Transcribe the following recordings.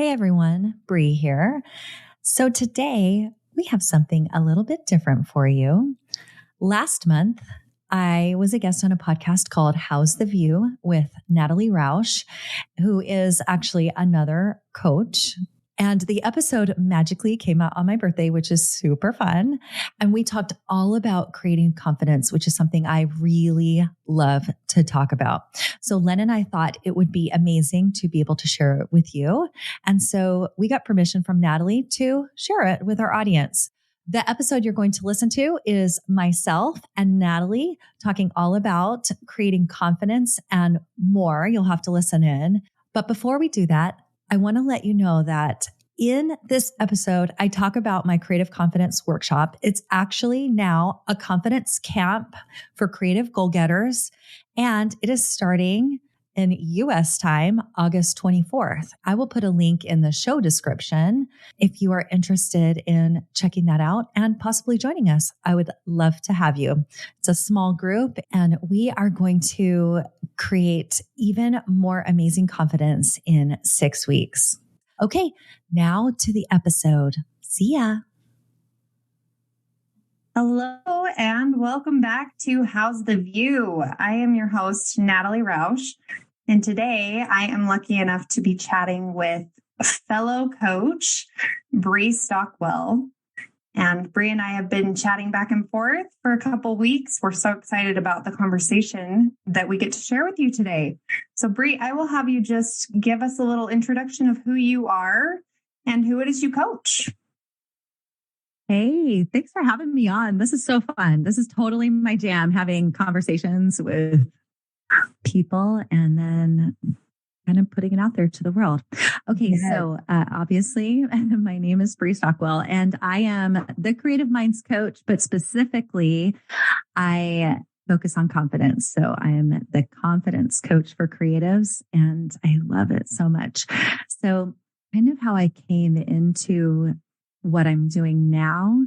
Hey everyone, Brie here. So today we have something a little bit different for you. Last month, I was a guest on a podcast called How's the View with Natalie Roush, who is actually another coach. And the episode magically came out on my birthday, which is super fun. And we talked all about creating confidence, which is something I really love to talk about. So Len and I thought it would be amazing to be able to share it with you. And so we got permission from Natalie to share it with our audience. The episode you're going to listen to is myself and Natalie talking all about creating confidence and more. You'll have to listen in. But before we do that, I want to let you know that in this episode, I talk about my creative confidence workshop. It's actually now a confidence camp for creative goal-getters, and it is starting in US time, August 24th. I will put a link in the show description if you are interested in checking that out and possibly joining us. I would love to have you. It's a small group, and we are going to create even more amazing confidence in 6 weeks. Okay, now to the episode. See ya. Hello and welcome back to How's the View? I am your host, Natalie Roush, and today I am lucky enough to be chatting with fellow coach, Brie Stockwell. And Brie and I have been chatting back and forth for a couple weeks. We're so excited about the conversation that we get to share with you today. So Brie, I will have you just give us a little introduction of who you are and who it is you coach. Hey, thanks for having me on. This is so fun. This is totally my jam, having conversations with people and then kind of putting it out there to the world. Okay, yes. So obviously, my name is Brie Stockwell, and I am the Creative Minds coach, but specifically, I focus on confidence. So I am the confidence coach for creatives, and I love it so much. So kind of how I came into what I'm doing now.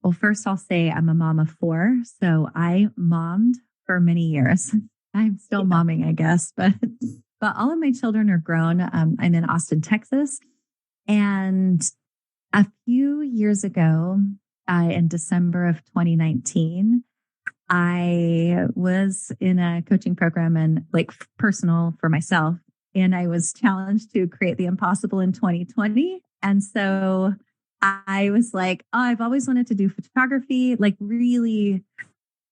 Well, first I'll say I'm a mom of 4. So I mommed for many years. I'm still momming, I guess, but all of my children are grown. I'm in Austin, Texas. And a few years ago, in December of 2019, I was in a coaching program and like personal for myself. And I was challenged to create the impossible in 2020. And so I was like, oh, I've always wanted to do photography, like really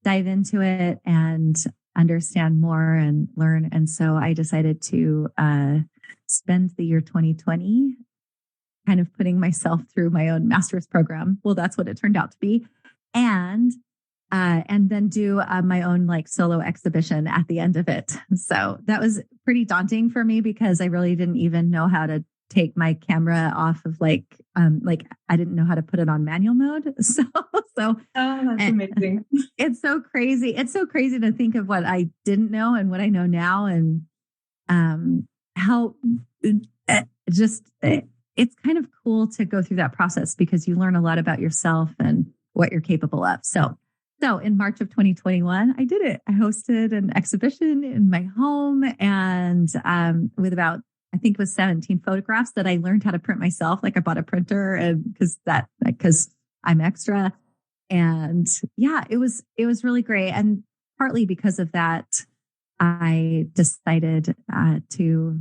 dive into it and understand more and learn. And so I decided to spend the year 2020 kind of putting myself through my own master's program. Well, that's what it turned out to be. And then do my own like solo exhibition at the end of it. So that was pretty daunting for me because I really didn't even know how to take my camera off of like I didn't know how to put it on manual mode. So oh, that's amazing. It's so crazy. It's so crazy to think of what I didn't know and what I know now, and how it's kind of cool to go through that process because you learn a lot about yourself and what you're capable of. So in March of 2021, I did it. I hosted an exhibition in my home and with about, I think it was 17 photographs that I learned how to print myself. Like I bought a printer and because I'm extra. And yeah, it was really great. And partly because of that, I decided to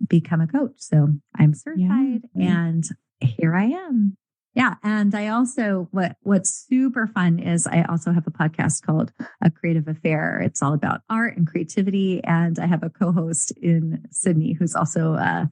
become a coach. So I'm certified and here I am. Yeah. And I also, what's super fun is I also have a podcast called A Creative Affair. It's all about art and creativity. And I have a co-host in Sydney who's also a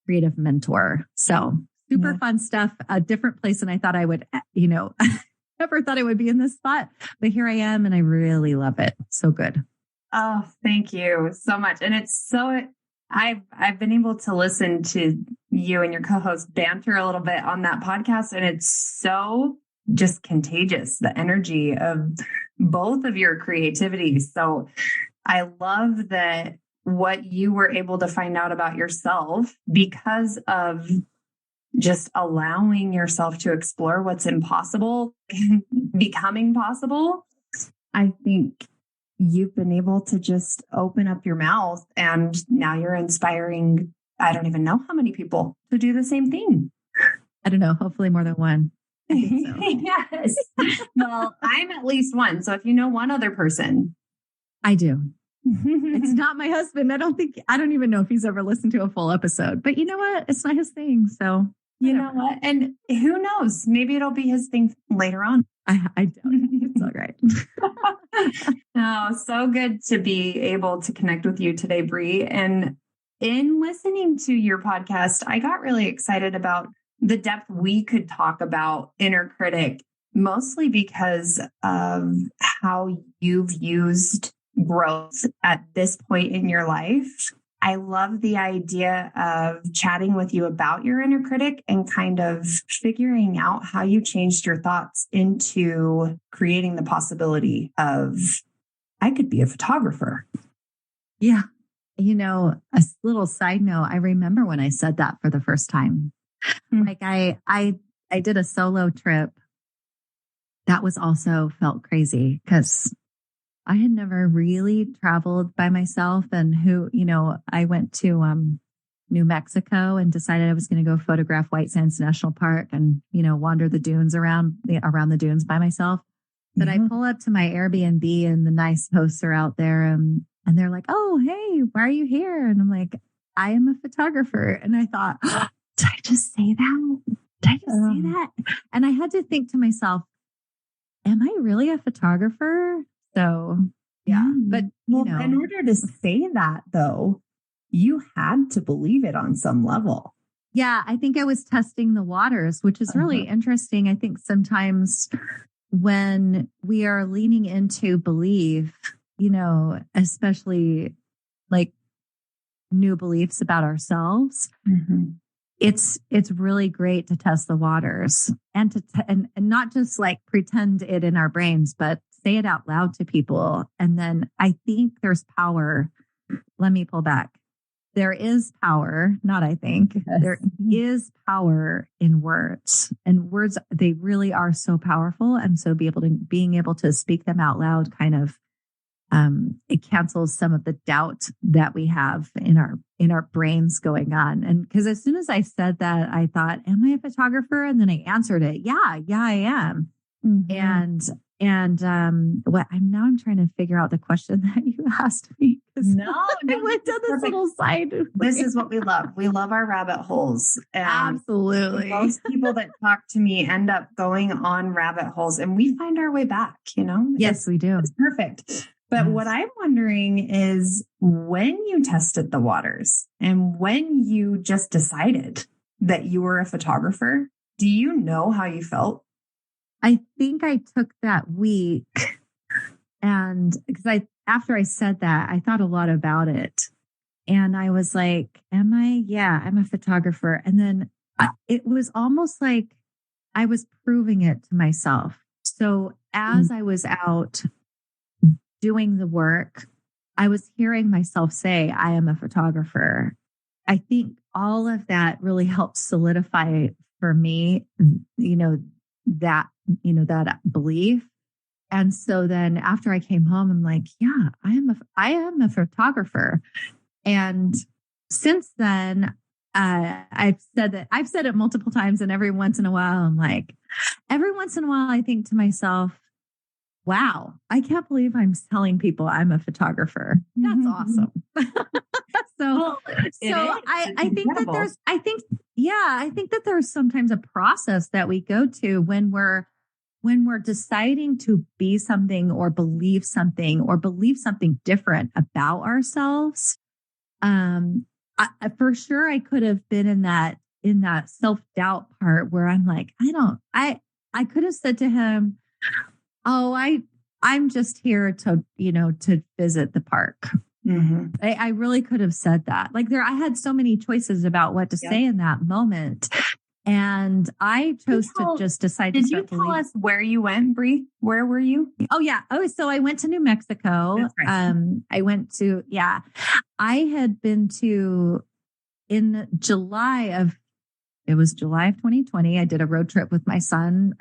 creative mentor. So super fun stuff, a different place than I thought I would, never thought I would be in this spot, but here I am and I really love it. So good. Oh, thank you so much. And it's so, I've been able to listen to you and your co-host banter a little bit on that podcast, and it's so just contagious, the energy of both of your creativity. So I love that what you were able to find out about yourself because of just allowing yourself to explore what's impossible, becoming possible. I think you've been able to just open up your mouth and now you're inspiring I don't even know how many people who do the same thing. I don't know. Hopefully more than one. I think so. Yes. Well, I'm at least one. So if you know one other person. I do. It's not my husband. I don't even know if he's ever listened to a full episode, but you know what? It's not his thing. So you know what? And who knows? Maybe it'll be his thing later on. I don't. It's all right. Oh, so good to be able to connect with you today, Brie. And in listening to your podcast, I got really excited about the depth we could talk about Inner Critic, mostly because of how you've used growth at this point in your life. I love the idea of chatting with you about your inner critic and kind of figuring out how you changed your thoughts into creating the possibility of, I could be a photographer. Yeah. You know, a little side note, I remember when I said that for the first time. Like I did a solo trip that was also felt crazy because I had never really traveled by myself, and I went to New Mexico and decided I was going to go photograph White Sands National Park and, wander the dunes around the dunes by myself. But I pull up to my Airbnb and the nice hosts are out there and they're like, "Oh, hey, why are you here?" And I'm like, "I am a photographer." And I thought, did I just say that? Did I just say that? And I had to think to myself, am I really a photographer? So, yeah, but in order to say that though, you had to believe it on some level. Yeah, I think I was testing the waters, which is really interesting. I think sometimes when we are leaning into belief, especially like new beliefs about ourselves, it's really great to test the waters and and not just like pretend it in our brains, but say it out loud to people. And then I think there's power. Let me pull back. There is power, not I think. Yes. There is power in words, and words, they really are so powerful. And so being able to speak them out loud kind of, it cancels some of the doubt that we have in our brains going on. And because as soon as I said that, I thought, am I a photographer? And then I answered it. Yeah, I am. I'm trying to figure out the question that you asked me. No, I went down this little side. This is what we love. We love our rabbit holes. Absolutely. Most people that talk to me end up going on rabbit holes, and we find our way back, Yes, we do. It's perfect. But what I'm wondering is when you tested the waters and when you just decided that you were a photographer, do you know how you felt? I think I took that week, and because after I said that, I thought a lot about it, and I was like, am I? Yeah, I'm a photographer. And then it was almost like I was proving it to myself. So as I was out doing the work, I was hearing myself say, I am a photographer. I think all of that really helped solidify for me, that belief. And so then after I came home, I'm like, yeah, I am a photographer. And since then, I've said it multiple times, and every once in a while, I think to myself, wow, I can't believe I'm telling people I'm a photographer. That's awesome. I think that there's sometimes a process that we go to when we're deciding to be something or believe something different about ourselves. For sure, I could have been in that self-doubt part where I'm like, I could have said to him, "Oh, I'm just here to visit the park." I really could have said that. I had so many choices about what to say in that moment. And I chose to just decide to start. Did you tell us where you went, Brie? Where were you? Oh, yeah. So I went to New Mexico. That's right. I had been in July of 2020. I did a road trip with my son.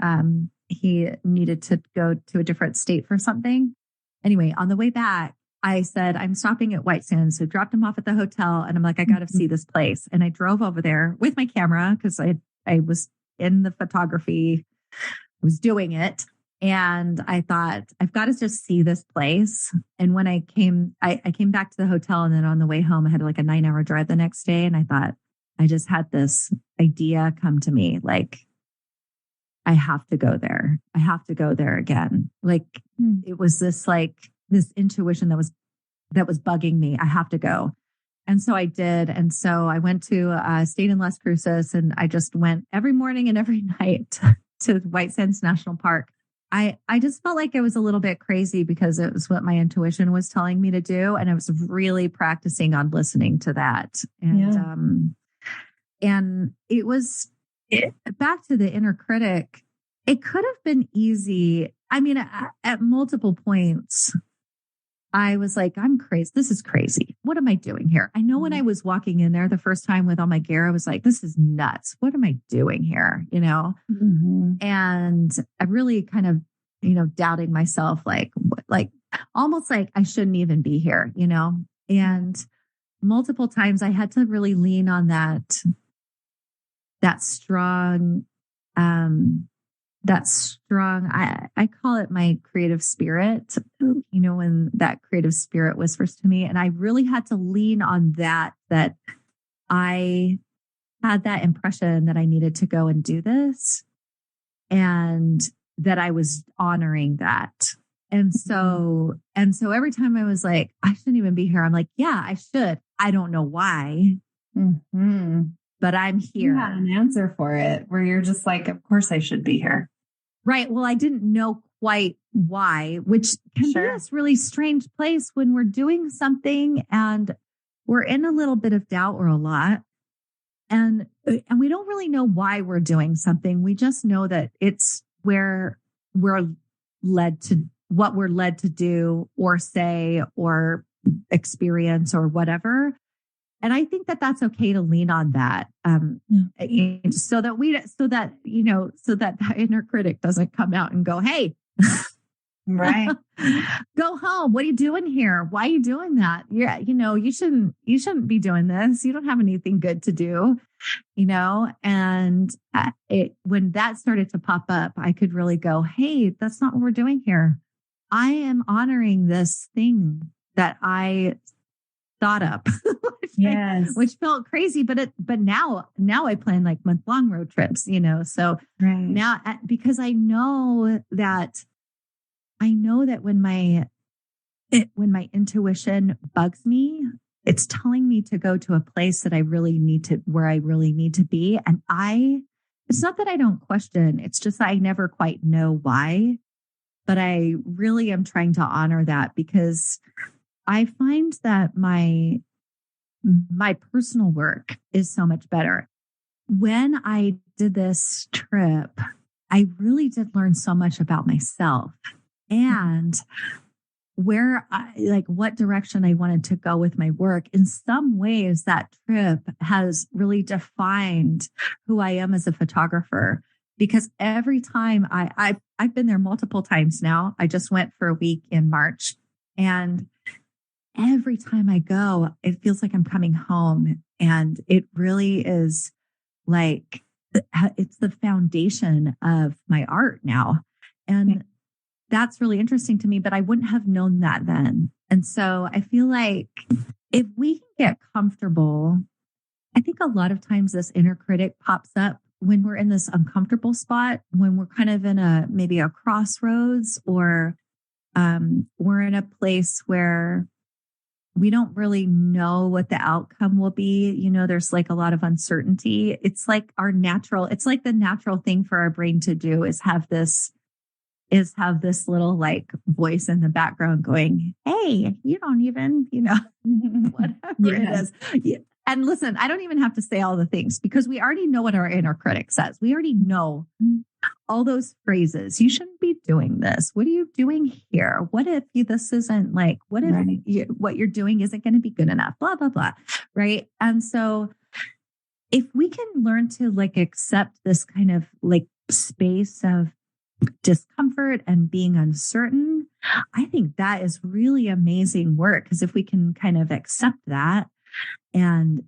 He needed to go to a different state for something. Anyway, on the way back, I said, I'm stopping at White Sands. So dropped him off at the hotel and I'm like, I got to see this place. And I drove over there with my camera because I was in the photography, I was doing it. And I thought, I've got to just see this place. And when I came back to the hotel, and then on the way home, I had like a 9-hour drive the next day. And I thought, I just had this idea come to me, like, I have to go there. I have to go there again. Like it was this intuition that was bugging me. I have to go. And so I did. And so I went to, stayed in Las Cruces, and I just went every morning and every night to White Sands National Park. I just felt like it was a little bit crazy because it was what my intuition was telling me to do. And I was really practicing on listening to that. And, and it was back to the inner critic. It could have been easy. I mean, at multiple points, I was like, I'm crazy. This is crazy. What am I doing here? I know when I was walking in there the first time with all my gear, I was like, this is nuts. What am I doing here? You know? And I really kind of, doubting myself, like almost like I shouldn't even be here, and multiple times I had to really lean on that strong, I call it my creative spirit, when that creative spirit whispers to me. And I really had to lean on that I had that impression that I needed to go and do this, and that I was honoring that. And so every time I was like, I shouldn't even be here, I'm like, yeah, I should. I don't know why, but I'm here. You had an answer for it where you're just like, of course I should be here. Right. Well, I didn't know quite why, which can be this really strange place when we're doing something and we're in a little bit of doubt or a lot. And we don't really know why we're doing something. We just know that it's where we're led to, what we're led to do or say or experience or whatever. And I think that that's okay to lean on that, so that that inner critic doesn't come out and go, "Hey, right, go home. What are you doing here? Why are you doing that? Yeah, you shouldn't be doing this. You don't have anything good to do." And when that started to pop up, I could really go, "Hey, that's not what we're doing here. I am honoring this thing that I thought up." which felt crazy, but now I plan like month-long road trips, so now, because I know that when my intuition bugs me, it's telling me to go to a place that where I really need to be. And it's not that I don't question, it's just that I never quite know why, but I really am trying to honor that, because I find that my personal work is so much better. When I did this trip, I really did learn so much about myself and what direction I wanted to go with my work. In some ways, that trip has really defined who I am as a photographer, because every time I've been there multiple times now. I just went for a week in March, and every time I go, it feels like I'm coming home. And it really is like, it's the foundation of my art now. And that's really interesting to me, but I wouldn't have known that then. And so I feel like if we can get comfortable, I think a lot of times this inner critic pops up when we're in this uncomfortable spot, when we're kind of in maybe a crossroads, or we're in a place where we don't really know what the outcome will be. There's like a lot of uncertainty. It's like the natural thing for our brain to do is have this little like voice in the background going, "Hey, you don't even, whatever it is." Yeah. And listen, I don't even have to say all the things, because we already know what our inner critic says. We already know all those phrases. You shouldn't be doing this. What are you doing here? What if this isn't like, what if what you're doing isn't going to be good enough? Blah, blah, blah. Right. And so if we can learn to like accept this kind of like space of discomfort and being uncertain. I think that is really amazing work, because if we can kind of accept that and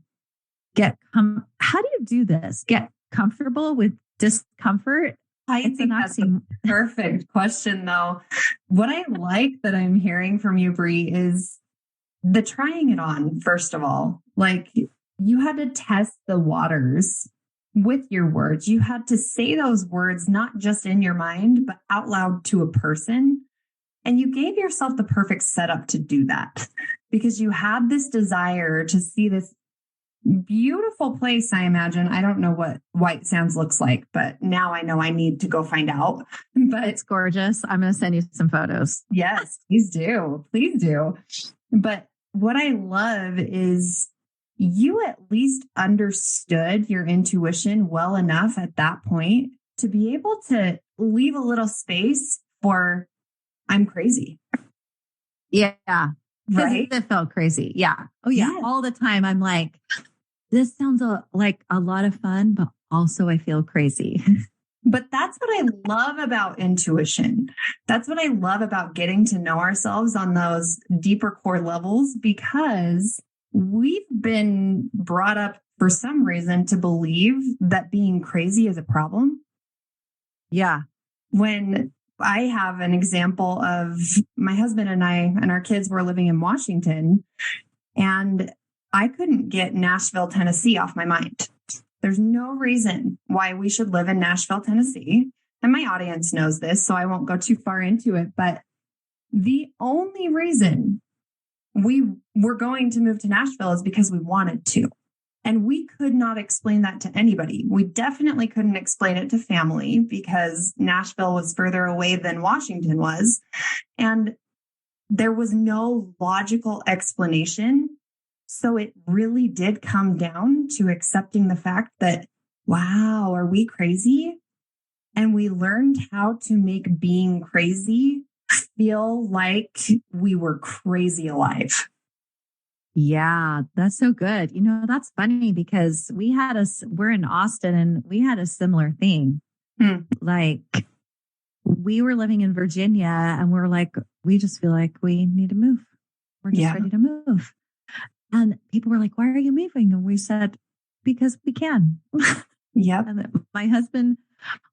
how do you do this? Get comfortable with discomfort? I think that's a perfect question, though. What I like that I'm hearing from you, Brie, is the trying it on, first of all. Like, you had to test the waters with your words. You had to say those words, not just in your mind, but out loud to a person. And you gave yourself the perfect setup to do that, because you had this desire to see this beautiful place, I imagine. I don't know what White Sands looks like, but now I know I need to go find out. But it's gorgeous. I'm going to send you some photos. Yes, please do. Please do. But what I love is you at least understood your intuition well enough at that point to be able to leave a little space for, I'm crazy. Yeah. Right. It felt crazy. Yeah. Oh yeah. Yes. All the time. I'm like, this sounds like a lot of fun, but also I feel crazy. But that's what I love about intuition. That's what I love about getting to know ourselves on those deeper core levels, because we've been brought up for some reason to believe that being crazy is a problem. Yeah. When I have an example of my husband and I and our kids were living in Washington, and I couldn't get Nashville, Tennessee off my mind. There's no reason why we should live in Nashville, Tennessee. And my audience knows this, so I won't go too far into it. But the only reason we were going to move to Nashville is because we wanted to. And we could not explain that to anybody. We definitely couldn't explain it to family, because Nashville was further away than Washington was. And there was no logical explanation. So it really did come down to accepting the fact that, wow, are we crazy? And we learned how to make being crazy feel like we were crazy alive. Yeah, that's so good. That's funny, because we're in Austin and we had a similar thing. Like, we were living in Virginia and we're like, we just feel like we need to move. We're just ready to move. And people were like, why are you moving? And we said, because we can. Yep. And then my husband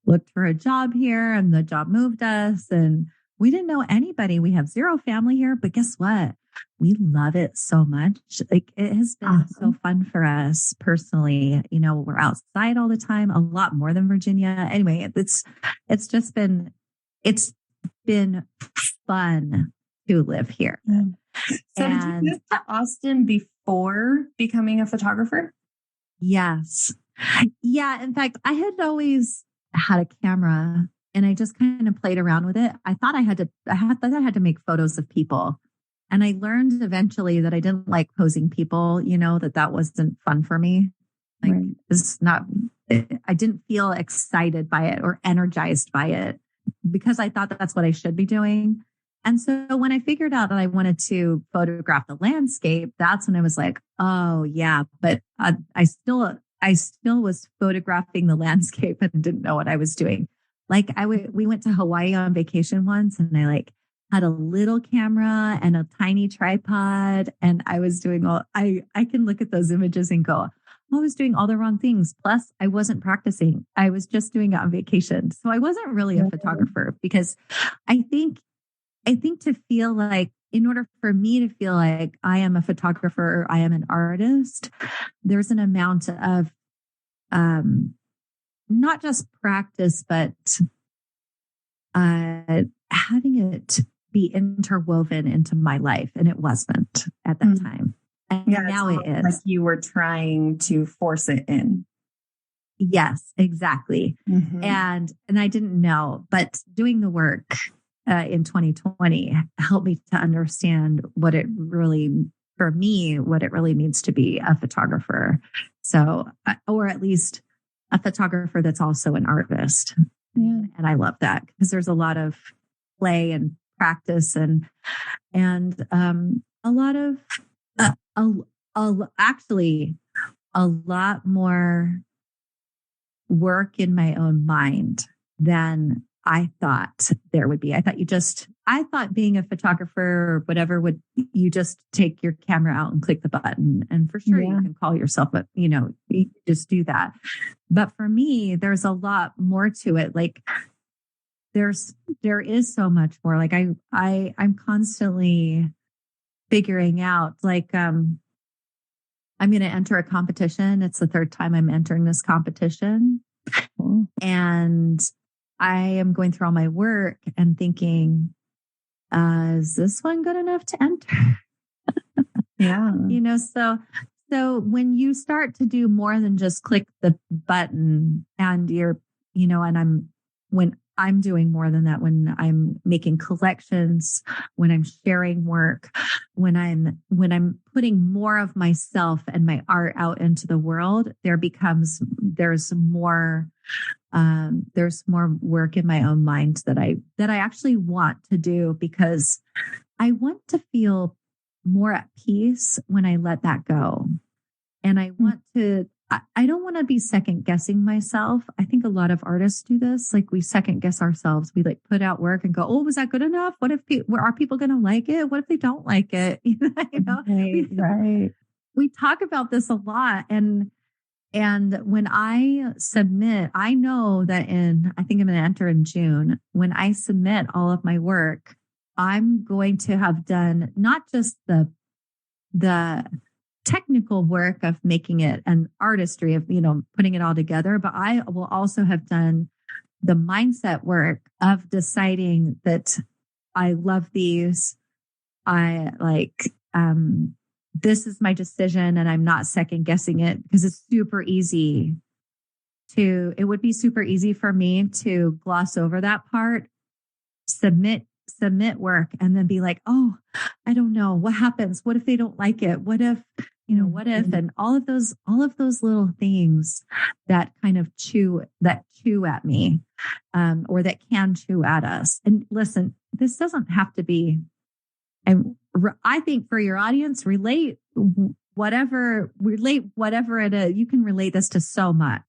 looked for a job here and the job moved us, and we didn't know anybody. We have zero family here, but guess what? We love it so much. Like, it has been so fun for us personally. We're outside all the time, a lot more than Virginia. Anyway, it's been fun to live here. So did you move to Austin before becoming a photographer? Yes. Yeah. In fact, I had always had a camera and I just kind of played around with it. I thought I had to make photos of people. And I learned eventually that I didn't like posing people, that wasn't fun for me. Like, it's not, I didn't feel excited by it or energized by it, because I thought that's what I should be doing. And so when I figured out that I wanted to photograph the landscape, that's when I was like, oh yeah, but I still was photographing the landscape and didn't know what I was doing. Like, we went to Hawaii on vacation once, and I had a little camera and a tiny tripod, and I was doing I can look at those images and go, I was doing all the wrong things. Plus, I wasn't practicing. I was just doing it on vacation. So I wasn't really a photographer, because I think to feel like, in order for me to feel like I am a photographer or I am an artist, there's an amount of not just practice, but having it be interwoven into my life. And it wasn't at that time. And now it is. Like you were trying to force it in. Yes, exactly. Mm-hmm. And I didn't know, but doing the work in 2020 helped me to understand what it really means to be a photographer. So, or at least a photographer that's also an artist. Yeah. And I love that, because there's a lot of play and practice and a lot of actually a lot more work in my own mind than I thought there would be. I thought being a photographer or whatever you just take your camera out and click the button. And for sure, you can call yourself, but you just do that. But for me, there's a lot more to it. Like there is so much more. Like I'm constantly figuring out, like, I'm going to enter a competition. It's the third time I'm entering this competition. And I am going through all my work and thinking, is this one good enough to enter? Yeah. So when you start to do more than just click the button and when I'm doing more than that, when I'm making collections, when I'm sharing work, when I'm putting more of myself and my art out into the world, there's more work in my own mind that I actually want to do, because I want to feel more at peace when I let that go. And I don't want to be second guessing myself. I think a lot of artists do this. Like we second guess ourselves. We like put out work and go, oh, was that good enough? What if are people going to like it? What if they don't like it? Right. We talk about this a lot. And when I submit, I know that I think I'm going to enter in June. When I submit all of my work, I'm going to have done not just the technical work of making it an artistry of, putting it all together, but I will also have done the mindset work of deciding that I love these. I like, this is my decision and I'm not second guessing it, because it's super easy it would be super easy for me to gloss over that part, submit work, and then be like, oh, I don't know what happens. What if they don't like it? What if, and all of those little things that kind of chew at me, or that can chew at us. And listen, this doesn't have to be, and I think for your audience, relate whatever it is. You can relate this to so much.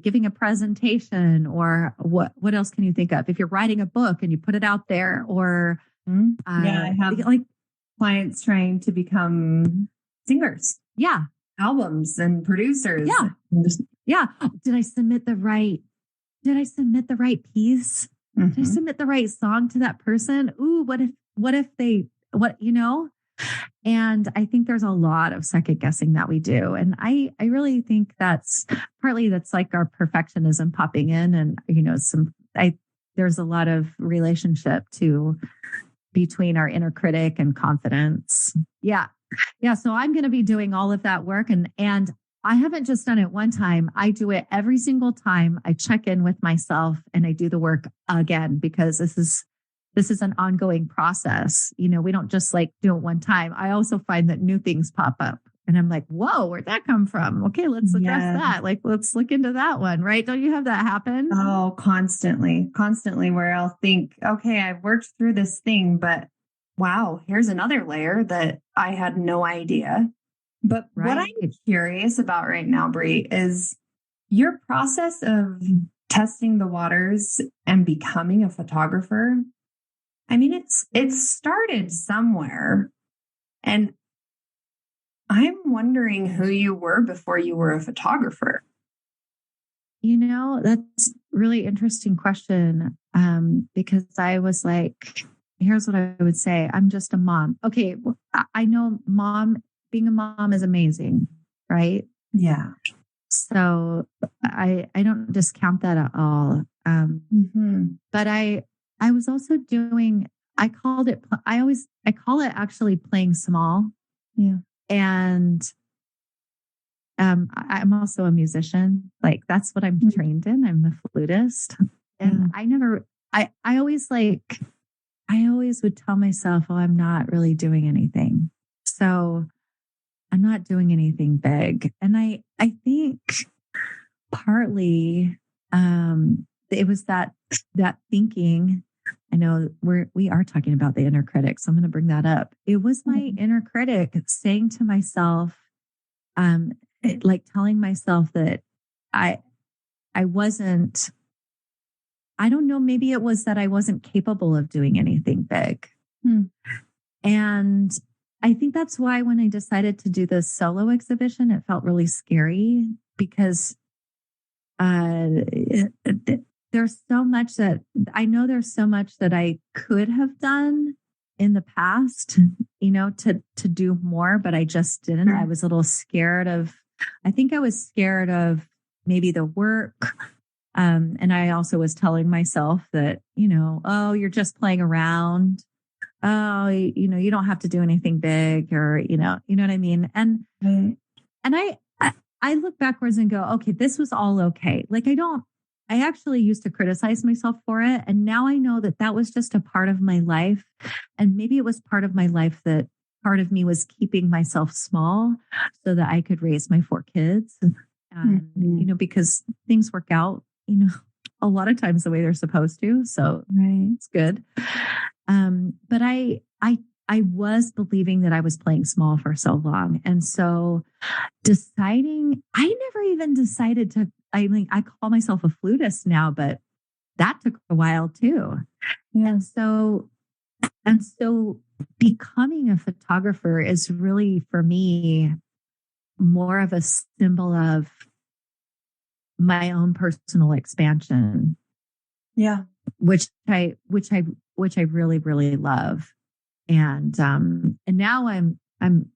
Giving a presentation, or what else can you think of? If you're writing a book and you put it out there, or I have like clients trying to become singers. Yeah. Albums and producers. Yeah. Yeah. Did I submit the right piece? Mm-hmm. Did I submit the right song to that person? Ooh, what if they, and I think there's a lot of second guessing that we do. And I really think that's like our perfectionism popping in, and, there's a lot of relationship between our inner critic and confidence. Yeah. Yeah. So I'm going to be doing all of that work, and I haven't just done it one time. I do it every single time. I check in with myself and I do the work again, because this is an ongoing process. We don't just like do it one time. I also find that new things pop up and I'm like, whoa, where'd that come from? Okay, let's address that. Like, let's look into that one, right? Don't you have that happen? Oh, constantly, where I'll think, okay, I've worked through this thing, but wow, here's another layer that I had no idea. But what I'm curious about right now, Brie, is your process of testing the waters and becoming a photographer. I mean, it started somewhere, and I'm wondering who you were before you were a photographer. That's a really interesting question, because I was like, here's what I would say. I'm just a mom. Okay, I know being a mom is amazing, right? Yeah. So I don't discount that at all. But I was also doing, I call it actually playing small. Yeah. And I'm also a musician. Like that's what I'm trained in. I'm a flutist. And I always would tell myself, oh, I'm not really doing anything. So I'm not doing anything big. And I think partly it was that thinking. I know we are talking about the inner critic, so I'm going to bring that up. It was my inner critic saying to myself, like telling myself that I wasn't I don't know, maybe it was that I wasn't capable of doing anything big. And I think that's why when I decided to do the solo exhibition, it felt really scary because there's so much that I know there's so much that I could have done in the past, to do more, but I just didn't. I was a little scared I think I was scared of maybe the work. And I also was telling myself that, oh, you're just playing around. Oh, you don't have to do anything big or, you know what I mean? And I look backwards and go, okay, this was all okay. Like, I actually used to criticize myself for it. And now I know that that was just a part of my life. And maybe it was part of my life that part of me was keeping myself small so that I could raise my 4 kids. And, because things work out, a lot of times the way they're supposed to. So it's good. But I was believing that I was playing small for so long. And so I never even decided to, I call myself a flutist now, but that took a while too. Yeah. And so becoming a photographer is really, for me, more of a symbol of my own personal expansion. Yeah. Which I really, really love. And now I'm I'm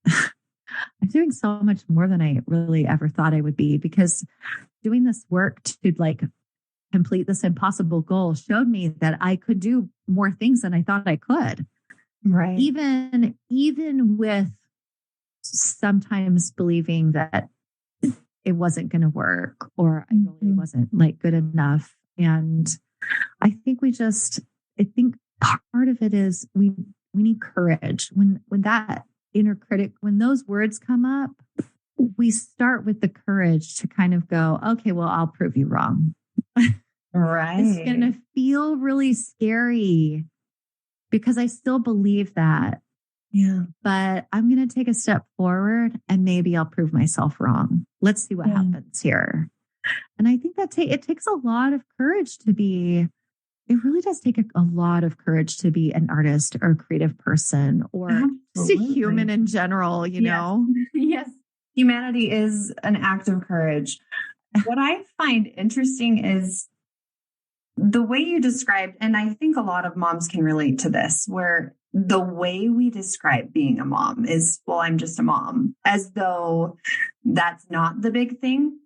doing so much more than I really ever thought I would be, because doing this work to complete this impossible goal showed me that I could do more things than I thought I could. Right. Even with sometimes believing that it wasn't going to work or I really wasn't good enough. And I think part of it is we need courage. When that inner critic, when those words come up, we start with the courage to kind of go, okay, well, I'll prove you wrong. Right. It's going to feel really scary because I still believe that. Yeah. But I'm going to take a step forward and maybe I'll prove myself wrong. Let's see what happens here. And I think that it takes a lot of courage it really does take a lot of courage to be an artist or a creative person or just a human in general, know? Yes. Humanity is an act of courage. What I find interesting is the way you described, and I think a lot of moms can relate to this, where the way we describe being a mom is, well, I'm just a mom, as though that's not the big thing.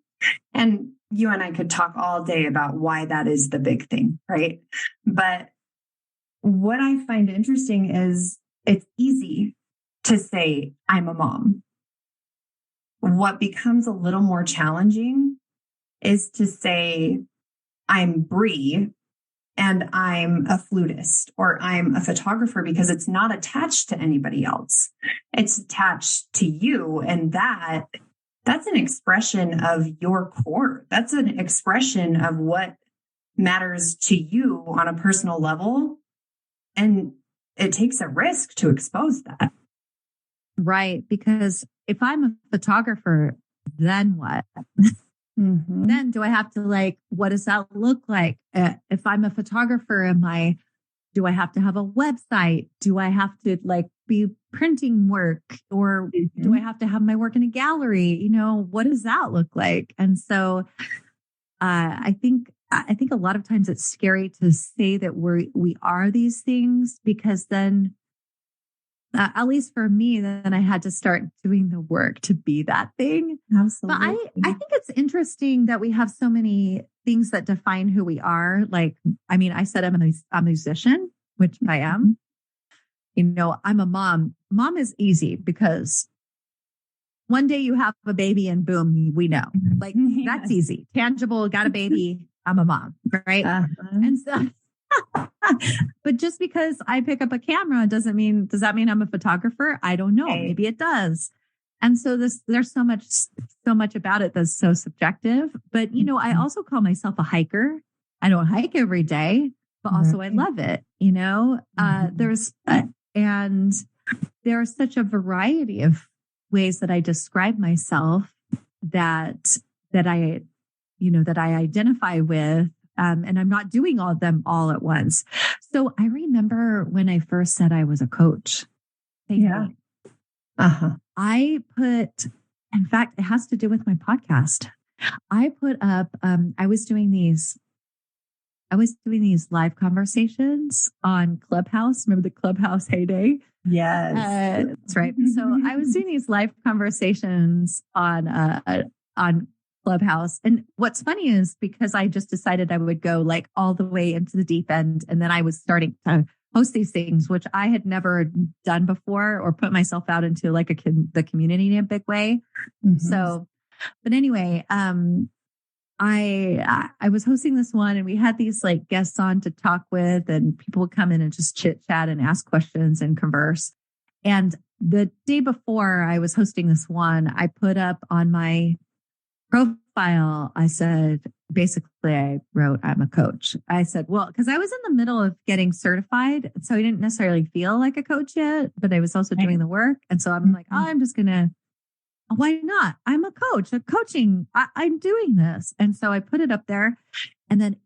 And you and I could talk all day about why that is the big thing, right? But what I find interesting is it's easy to say, I'm a mom. What becomes a little more challenging is to say, I'm Brie and I'm a flutist or I'm a photographer, because it's not attached to anybody else. It's attached to you. And that's an expression of your core. That's an expression of what matters to you on a personal level. And it takes a risk to expose that. Right. Because if I'm a photographer, then what? Then do I have to what does that look like? If I'm a photographer, do I have to have a website? Do I have to be printing work, or do I have to have my work in a gallery? What does that look like? And so I think a lot of times it's scary to say that we are these things, because then at least for me, then I had to start doing the work to be that thing. Absolutely. But I think it's interesting that we have so many things that define who we are. I said I'm a musician, which I am. I'm a mom. Mom is easy because one day you have a baby and boom, we know. That's easy. Tangible, got a baby, I'm a mom, right? And so, but just because I pick up a camera does that mean I'm a photographer? I don't know. Maybe it does. And so there's so much about it that's so subjective. But, I also call myself a hiker. I don't hike every day, but also I love it. There's such a variety of ways that I describe myself that I identify with. And I'm not doing all of them all at once. So I remember when I first said I was a coach. Yeah. I put, in fact, it has to do with my podcast. I put up, I was doing these live conversations on Clubhouse. Remember the Clubhouse heyday? Yes. That's right. So I was doing these live conversations on Clubhouse. And what's funny is because I just decided I would go like all the way into the deep end. And then I was starting to host these things, which I had never done before or put myself out into like the community in a big way. So, but anyway, I was hosting this one and we had these like guests on to talk with, and people would come in and just chit chat and ask questions and converse. And the day before I was hosting this one, I put up on my profile, I said, basically I wrote, I'm a coach. I said, well, because I was in the middle of getting certified. So I didn't necessarily feel like a coach yet, but I was also doing the work. And so I'm like, oh, I'm just going to, why not? I'm a coach, I'm doing this. And so I put it up there. And then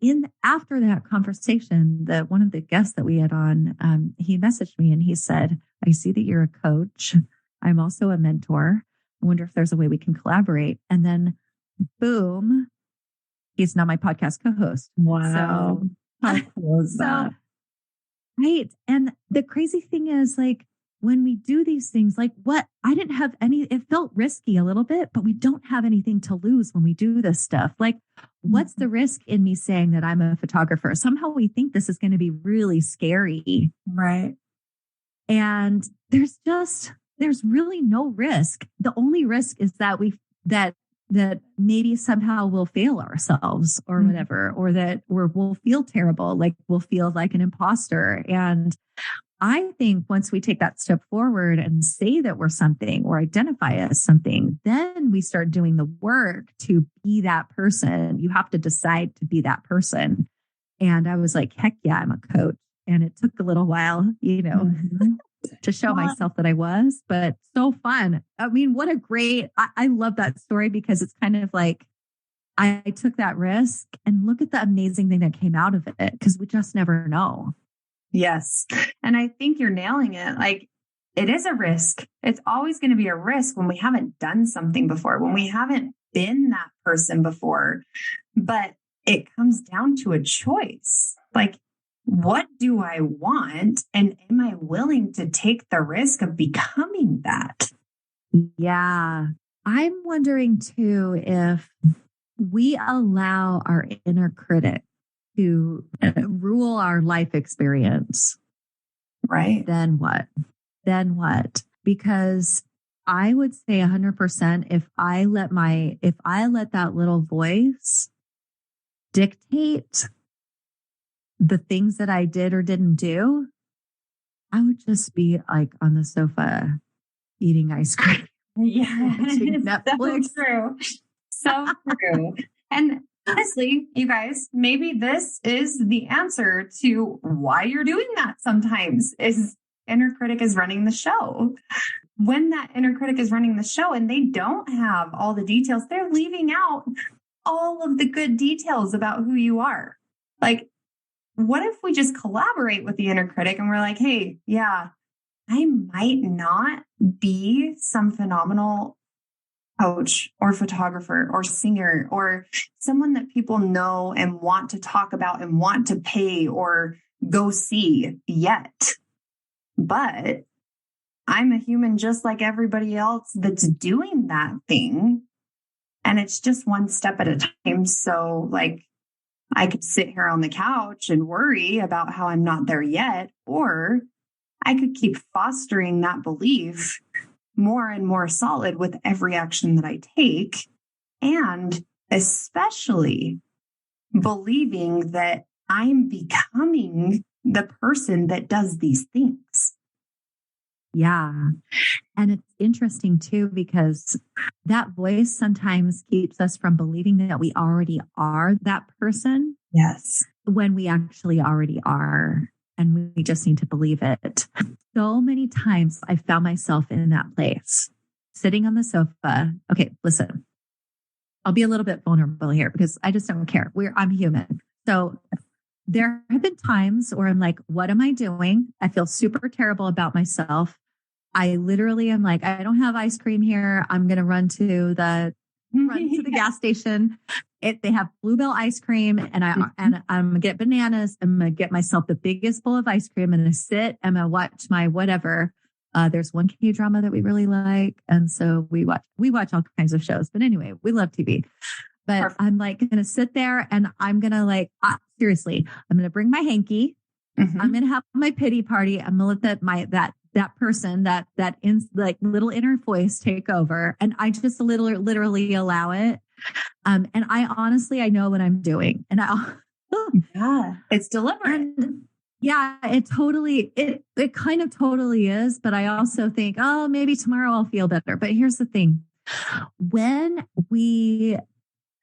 after that conversation, one of the guests that we had on, he messaged me and he said, I see that you're a coach. I'm also a mentor. I wonder if there's a way we can collaborate. And then boom, he's now my podcast co-host. Wow. How cool is that? Right. And the crazy thing is like, when we do these things, like it felt risky a little bit, but we don't have anything to lose when we do this stuff. Like, what's the risk in me saying that I'm a photographer? Somehow we think this is going to be really scary. Right. And there's really no risk. The only risk is that that maybe somehow we'll fail ourselves or whatever, or that we'll feel terrible, like we'll feel like an imposter. And I think once we take that step forward and say that we're something or identify as something, then we start doing the work to be that person. You have to decide to be that person. And I was like, heck yeah, I'm a coach. And it took a little while, to show myself that I was, but so fun. I mean, what a great, I love that story because it's kind of like, I took that risk and look at the amazing thing that came out of it because we just never know. Yes. And I think you're nailing it. Like, it is a risk. It's always going to be a risk when we haven't done something before, when we haven't been that person before. But it comes down to a choice. Like, what do I want? And am I willing to take the risk of becoming that? Yeah. I'm wondering too, if we allow our inner critic to rule our life experience, right? Then what? Because I would say 100%, if I let that little voice dictate the things that I did or didn't do, I would just be like on the sofa eating ice cream. Yeah, Netflix. So true. So true. And honestly, you guys, maybe this is the answer to why you're doing that sometimes is inner critic is running the show. When that inner critic is running the show and they don't have all the details, they're leaving out all of the good details about who you are. Like, what if we just collaborate with the inner critic and we're like, hey, yeah, I might not be some phenomenal coach or photographer or singer or someone that people know and want to talk about and want to pay or go see yet. But I'm a human just like everybody else that's doing that thing. And it's just one step at a time. So like, I could sit here on the couch and worry about how I'm not there yet, or I could keep fostering that belief more and more solid with every action that I take. And especially believing that I'm becoming the person that does these things. Yeah. And it's interesting too, because that voice sometimes keeps us from believing that we already are that person. Yes. When we actually already are. And we just need to believe it. So many times I found myself in that place, sitting on the sofa. Okay, listen, I'll be a little bit vulnerable here because I just don't care. I'm human. So there have been times where I'm like, what am I doing? I feel super terrible about myself. I literally am like, I don't have ice cream here. I'm going to run to the gas station. They have Bluebell ice cream, and I'm gonna get bananas. I'm gonna get myself the biggest bowl of ice cream. I'm gonna sit. I'm gonna watch my whatever. There's one K-drama that we really like, and so we watch all kinds of shows. But anyway, we love TV. But perfect. I'm like gonna sit there, and I'm gonna seriously, I'm gonna bring my hanky. Mm-hmm. I'm gonna have my pity party. I'm gonna let that person, that little inner voice take over. And I just literally allow it. And I know what I'm doing. And yeah, it's deliberate. And yeah, it kind of totally is. But I also think, oh, maybe tomorrow I'll feel better. But here's the thing.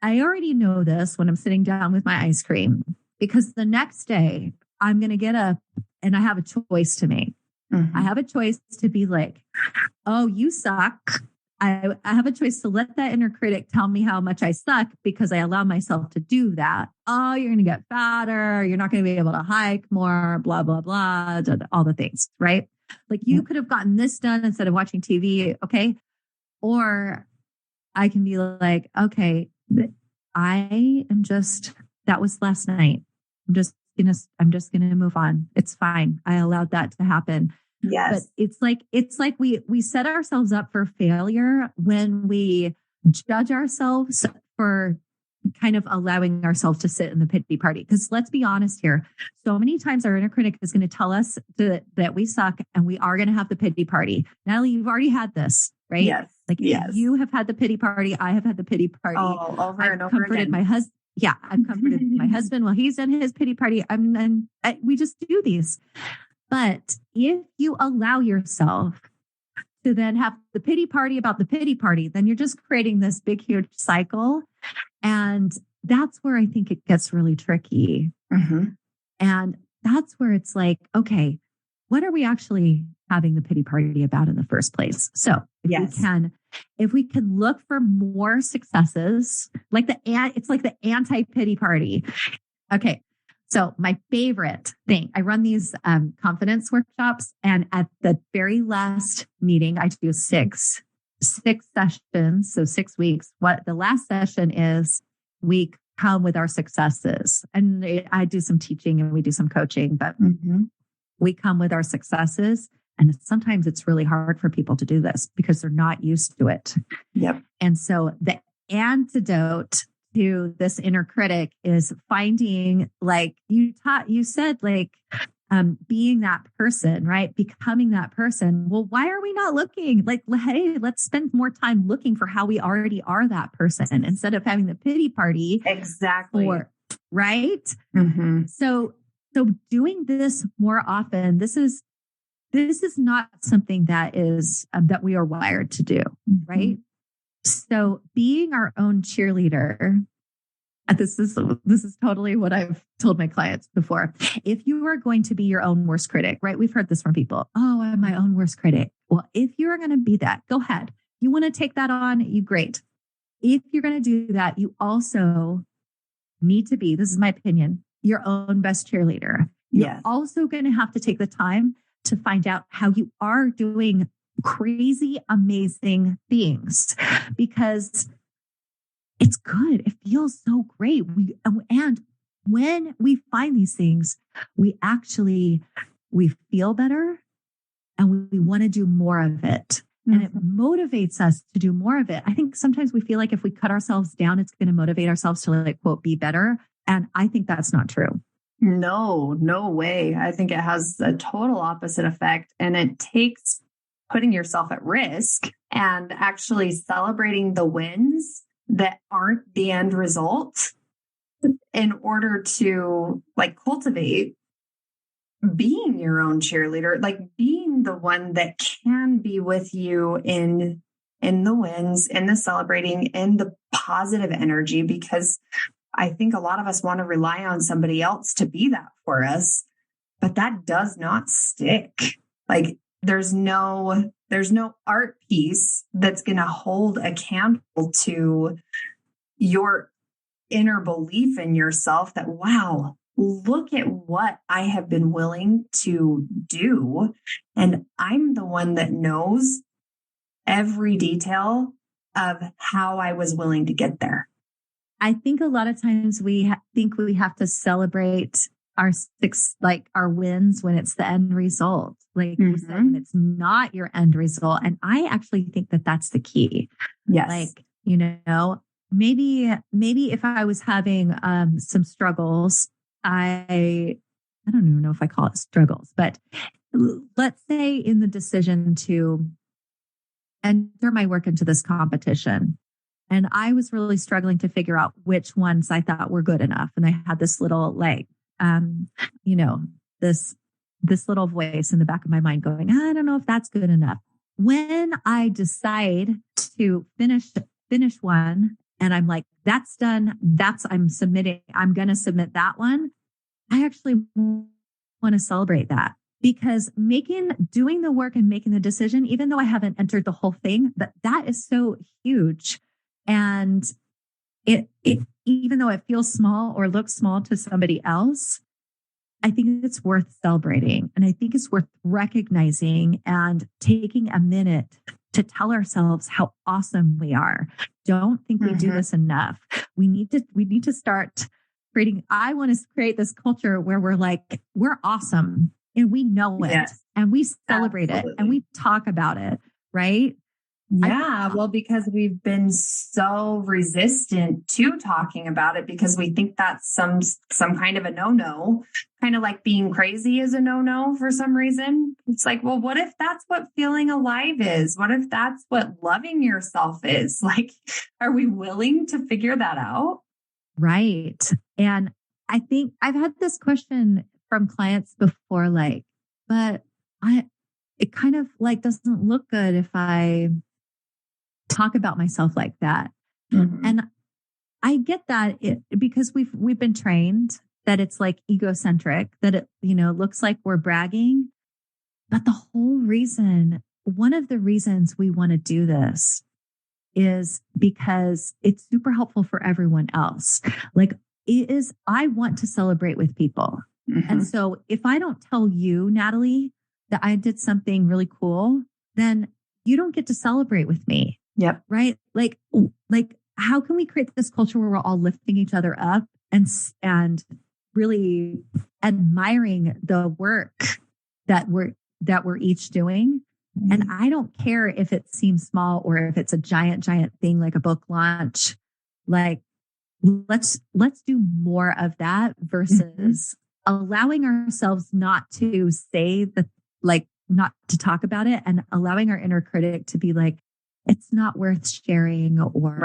I already know this when I'm sitting down with my ice cream, because the next day I'm going to get up and I have a choice to make. Mm-hmm. I have a choice to be like, oh, you suck. I have a choice to let that inner critic tell me how much I suck because I allow myself to do that. Oh, you're going to get fatter. You're not going to be able to hike more, blah, blah, blah, all the things, right? Like you could have gotten this done instead of watching TV. Okay. Or I can be like, okay, that was last night. I'm just going to move on. It's fine. I allowed that to happen. Yes. But it's like we set ourselves up for failure when we judge ourselves for kind of allowing ourselves to sit in the pity party. Because let's be honest here. So many times our inner critic is going to tell us that we suck and we are going to have the pity party. Natalie, you've already had this, right? Yes. You have had the pity party. I have had the pity party. Oh, over I've and over comforted again. my husband. Yeah, I've comforted my husband while he's in his pity party. We just do these. But if you allow yourself to then have the pity party about the pity party, then you're just creating this big, huge cycle. And that's where I think it gets really tricky. Mm-hmm. And that's where it's like, okay, what are we actually having the pity party about in the first place? So if we can look for more successes, it's like the anti-pity party. Okay. So my favorite thing, I run these confidence workshops, and at the very last meeting, I do six sessions. So 6 weeks. What the last session is, we come with our successes, and I do some teaching and we do some coaching, but we come with our successes. And sometimes it's really hard for people to do this because they're not used to it. Yep. And so the antidote to this inner critic is finding, like you said, being that person, right? Becoming that person. Well, why are we not looking? Like, hey, let's spend more time looking for how we already are that person instead of having the pity party. Exactly. Right? Mm-hmm. So doing this more often, this is not something that is that we are wired to do, right? Mm-hmm. So being our own cheerleader, this is totally what I've told my clients before. If you are going to be your own worst critic, right? We've heard this from people. Oh, I'm my own worst critic. Well, if you're going to be that, go ahead. You want to take that on? You great. If you're going to do that, you also need to be, this is my opinion, your own best cheerleader. You're also going to have to take the time to find out how you are doing crazy, amazing things, because it's good. It feels so great. And when we find these things, we feel better and we want to do more of it. Mm-hmm. And it motivates us to do more of it. I think sometimes we feel like if we cut ourselves down, it's going to motivate ourselves to quote, be better. And I think that's not true. No way. I think it has a total opposite effect, and it takes putting yourself at risk and actually celebrating the wins that aren't the end result in order to cultivate being your own cheerleader, being the one that can be with you in the wins, in the celebrating, in the positive energy, because I think a lot of us want to rely on somebody else to be that for us, but that does not stick. There's no art piece that's going to hold a candle to your inner belief in yourself that, wow, look at what I have been willing to do. And I'm the one that knows every detail of how I was willing to get there. I think a lot of times we think we have to celebrate our wins when it's the end result. Like you said, when it's not your end result. And I actually think that that's the key. Yes. Like, maybe if I was having some struggles, I don't even know if I call it struggles, but let's say in the decision to enter my work into this competition, and I was really struggling to figure out which ones I thought were good enough. And I had this little this little voice in the back of my mind going, I don't know if that's good enough. When I decide to finish one and I'm like, that's done. I'm going to submit that one. I actually want to celebrate that, because doing the work and making the decision, even though I haven't entered the whole thing, that is so huge. And it even though it feels small or looks small to somebody else, I think it's worth celebrating. And I think it's worth recognizing and taking a minute to tell ourselves how awesome we are. Don't think we do this enough. We need to start creating. I want to create this culture where we're like, we're awesome and we know it, and we celebrate it and we talk about it. Right. Yeah. Well, because we've been so resistant to talking about it because we think that's some kind of a no-no, kind of like being crazy is a no-no for some reason. It's like, well, what if that's what feeling alive is? What if that's what loving yourself is? Like, are we willing to figure that out? Right. And I think I've had this question from clients before, like, but it kind of like doesn't look good if I talk about myself like that. And I get that because we've been trained that it's like egocentric, that it, looks like we're bragging. But one of the reasons we want to do this is because it's super helpful for everyone else. Like I want to celebrate with people. And so if I don't tell you, Natalie, that I did something really cool, then you don't get to celebrate with me. Yep. Right. Like how can we create this culture where we're all lifting each other up and really admiring the work that we're each doing? And I don't care if it seems small or if it's a giant thing like a book launch. Like let's do more of that versus allowing ourselves not to say not to talk about it, and allowing our inner critic to be like, it's not worth sharing, or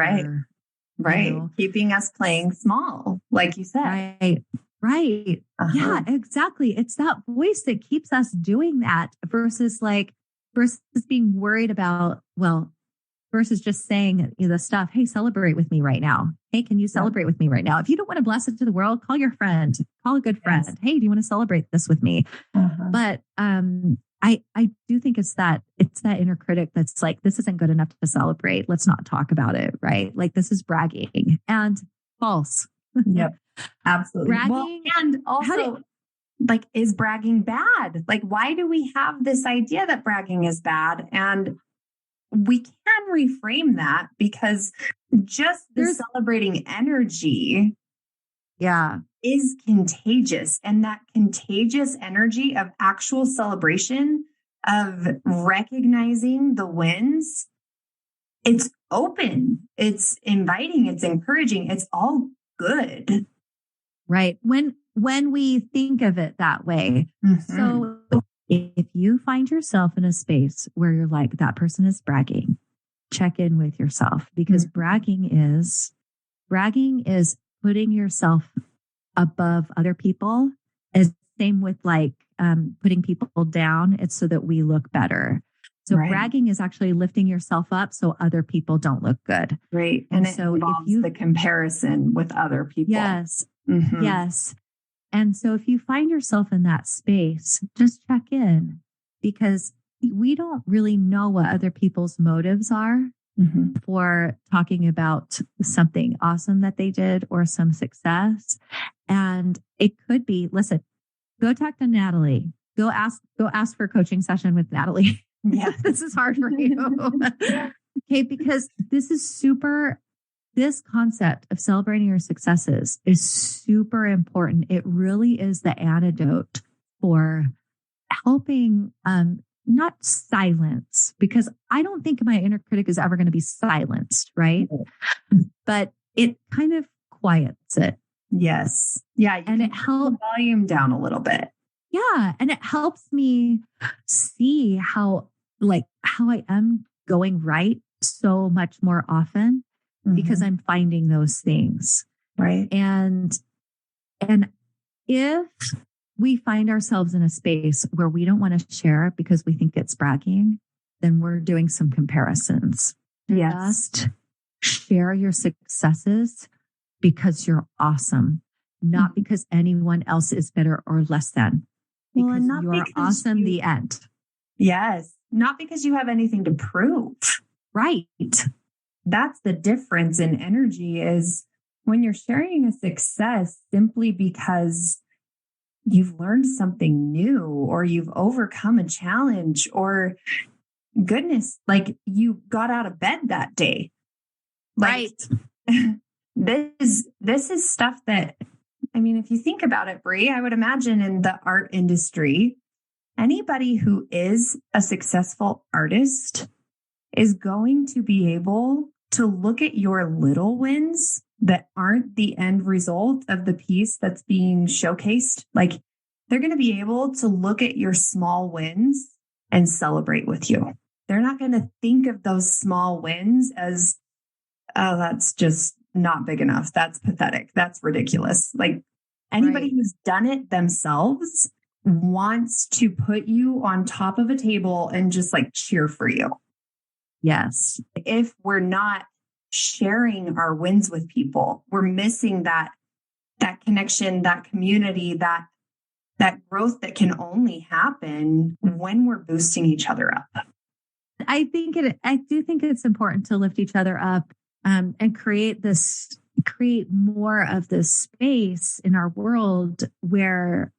right. Keeping us playing small, like you said. Right. Yeah, exactly. It's that voice that keeps us doing that versus being worried about, versus just saying the stuff, hey, celebrate with me right now. Hey, can you celebrate with me right now? If you don't want to bless it to the world, call your friend, call a good friend. Yes. Hey, do you want to celebrate this with me? But I do think it's that inner critic that's like, this isn't good enough to celebrate. Let's not talk about it. Right. Like this is bragging, and false. Yep. Absolutely. Bragging. And also is bragging bad? Like, why do we have this idea that bragging is bad? And we can reframe that, because just the celebrating energy is contagious. And that contagious energy of actual celebration, of recognizing the wins, it's open, it's inviting, it's encouraging, it's all good. Right. When we think of it that way. So if you find yourself in a space where you're like, that person is bragging, check in with yourself, because bragging is putting yourself above other people. Is same with putting people down. It's so that we look better. So bragging is actually lifting yourself up so other people don't look good. Right. And so it involves the comparison with other people. Yes. Yes. And so if you find yourself in that space, just check in, because we don't really know what other people's motives are. for talking about something awesome that they did or some success. And it could be, listen, go talk to Natalie. Go ask for a coaching session with Natalie. Yeah. This is hard for you. Okay. Because this concept of celebrating your successes is super important. It really is the antidote for helping, not silence, because I don't think my inner critic is ever going to be silenced, right? But it kind of quiets it. Yes. Yeah. And it helps the volume down a little bit. Yeah. And it helps me see how I am going right so much more often because I'm finding those things. Right. And if we find ourselves in a space where we don't want to share it because we think it's bragging, then we're doing some comparisons. Yes. Just share your successes because you're awesome, not because anyone else is better or less than. Because you're awesome, the end. Yes. Not because you have anything to prove. Right. That's the difference in energy, is when you're sharing a success simply because you've learned something new or you've overcome a challenge, or goodness, like you got out of bed that day. Right. This is stuff that, I mean, if you think about it, Brie, I would imagine in the art industry, anybody who is a successful artist is going to be able to look at your little wins that aren't the end result of the piece that's being showcased. Like, they're going to be able to look at your small wins and celebrate with you. They're not going to think of those small wins as, oh, that's just not big enough. That's pathetic. That's ridiculous. Like, anybody who's done it themselves wants to put you on top of a table and just like cheer for you. Yes. If we're not sharing our wins with people, we're missing that connection, that community, that growth that can only happen when we're boosting each other up. I do think it's important to lift each other up, and create more of this space in our world where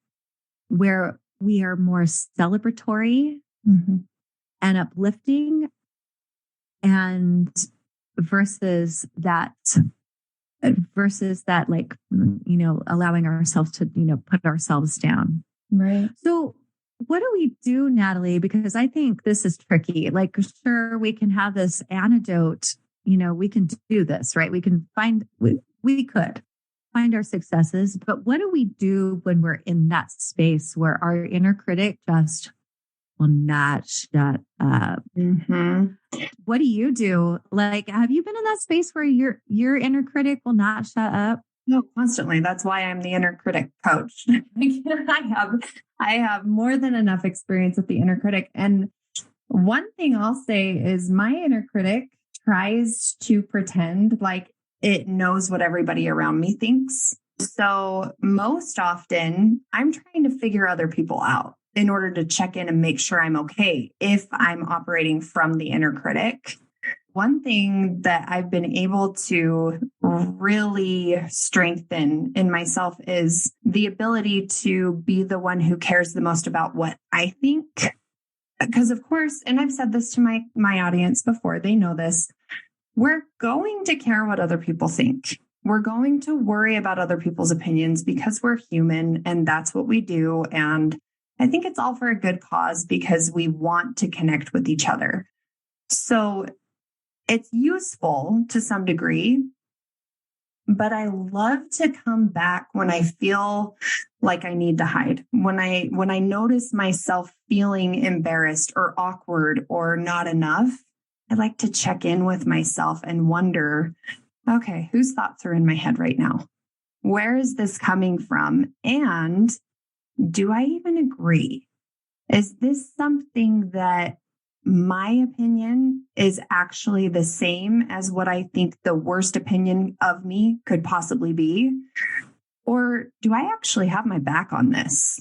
we are more celebratory and uplifting, and versus that, like, allowing ourselves to, put ourselves down. Right. So what do we do, Natalie? Because I think this is tricky. Like, sure, we can have this antidote, we can do this, right? We could find our successes, but what do we do when we're in that space where our inner critic just will not shut up? What do you do? Like, have you been in that space where your inner critic will not shut up? No, constantly. That's why I'm the inner critic coach. I have more than enough experience with the inner critic. And one thing I'll say is my inner critic tries to pretend like it knows what everybody around me thinks. So most often I'm trying to figure other people out in order to check in and make sure I'm okay if I'm operating from the inner critic. One thing that I've been able to really strengthen in myself is the ability to be the one who cares the most about what I think. Because of course, and I've said this to my audience before, they know this, we're going to care what other people think. We're going to worry about other people's opinions because we're human and that's what we do. And I think it's all for a good cause because we want to connect with each other. So it's useful to some degree, but I love to come back when I feel like I need to hide. When I notice myself feeling embarrassed or awkward or not enough, I like to check in with myself and wonder, okay, whose thoughts are in my head right now? Where is this coming from? And do I even agree? Is this something that my opinion is actually the same as what I think the worst opinion of me could possibly be? Or do I actually have my back on this?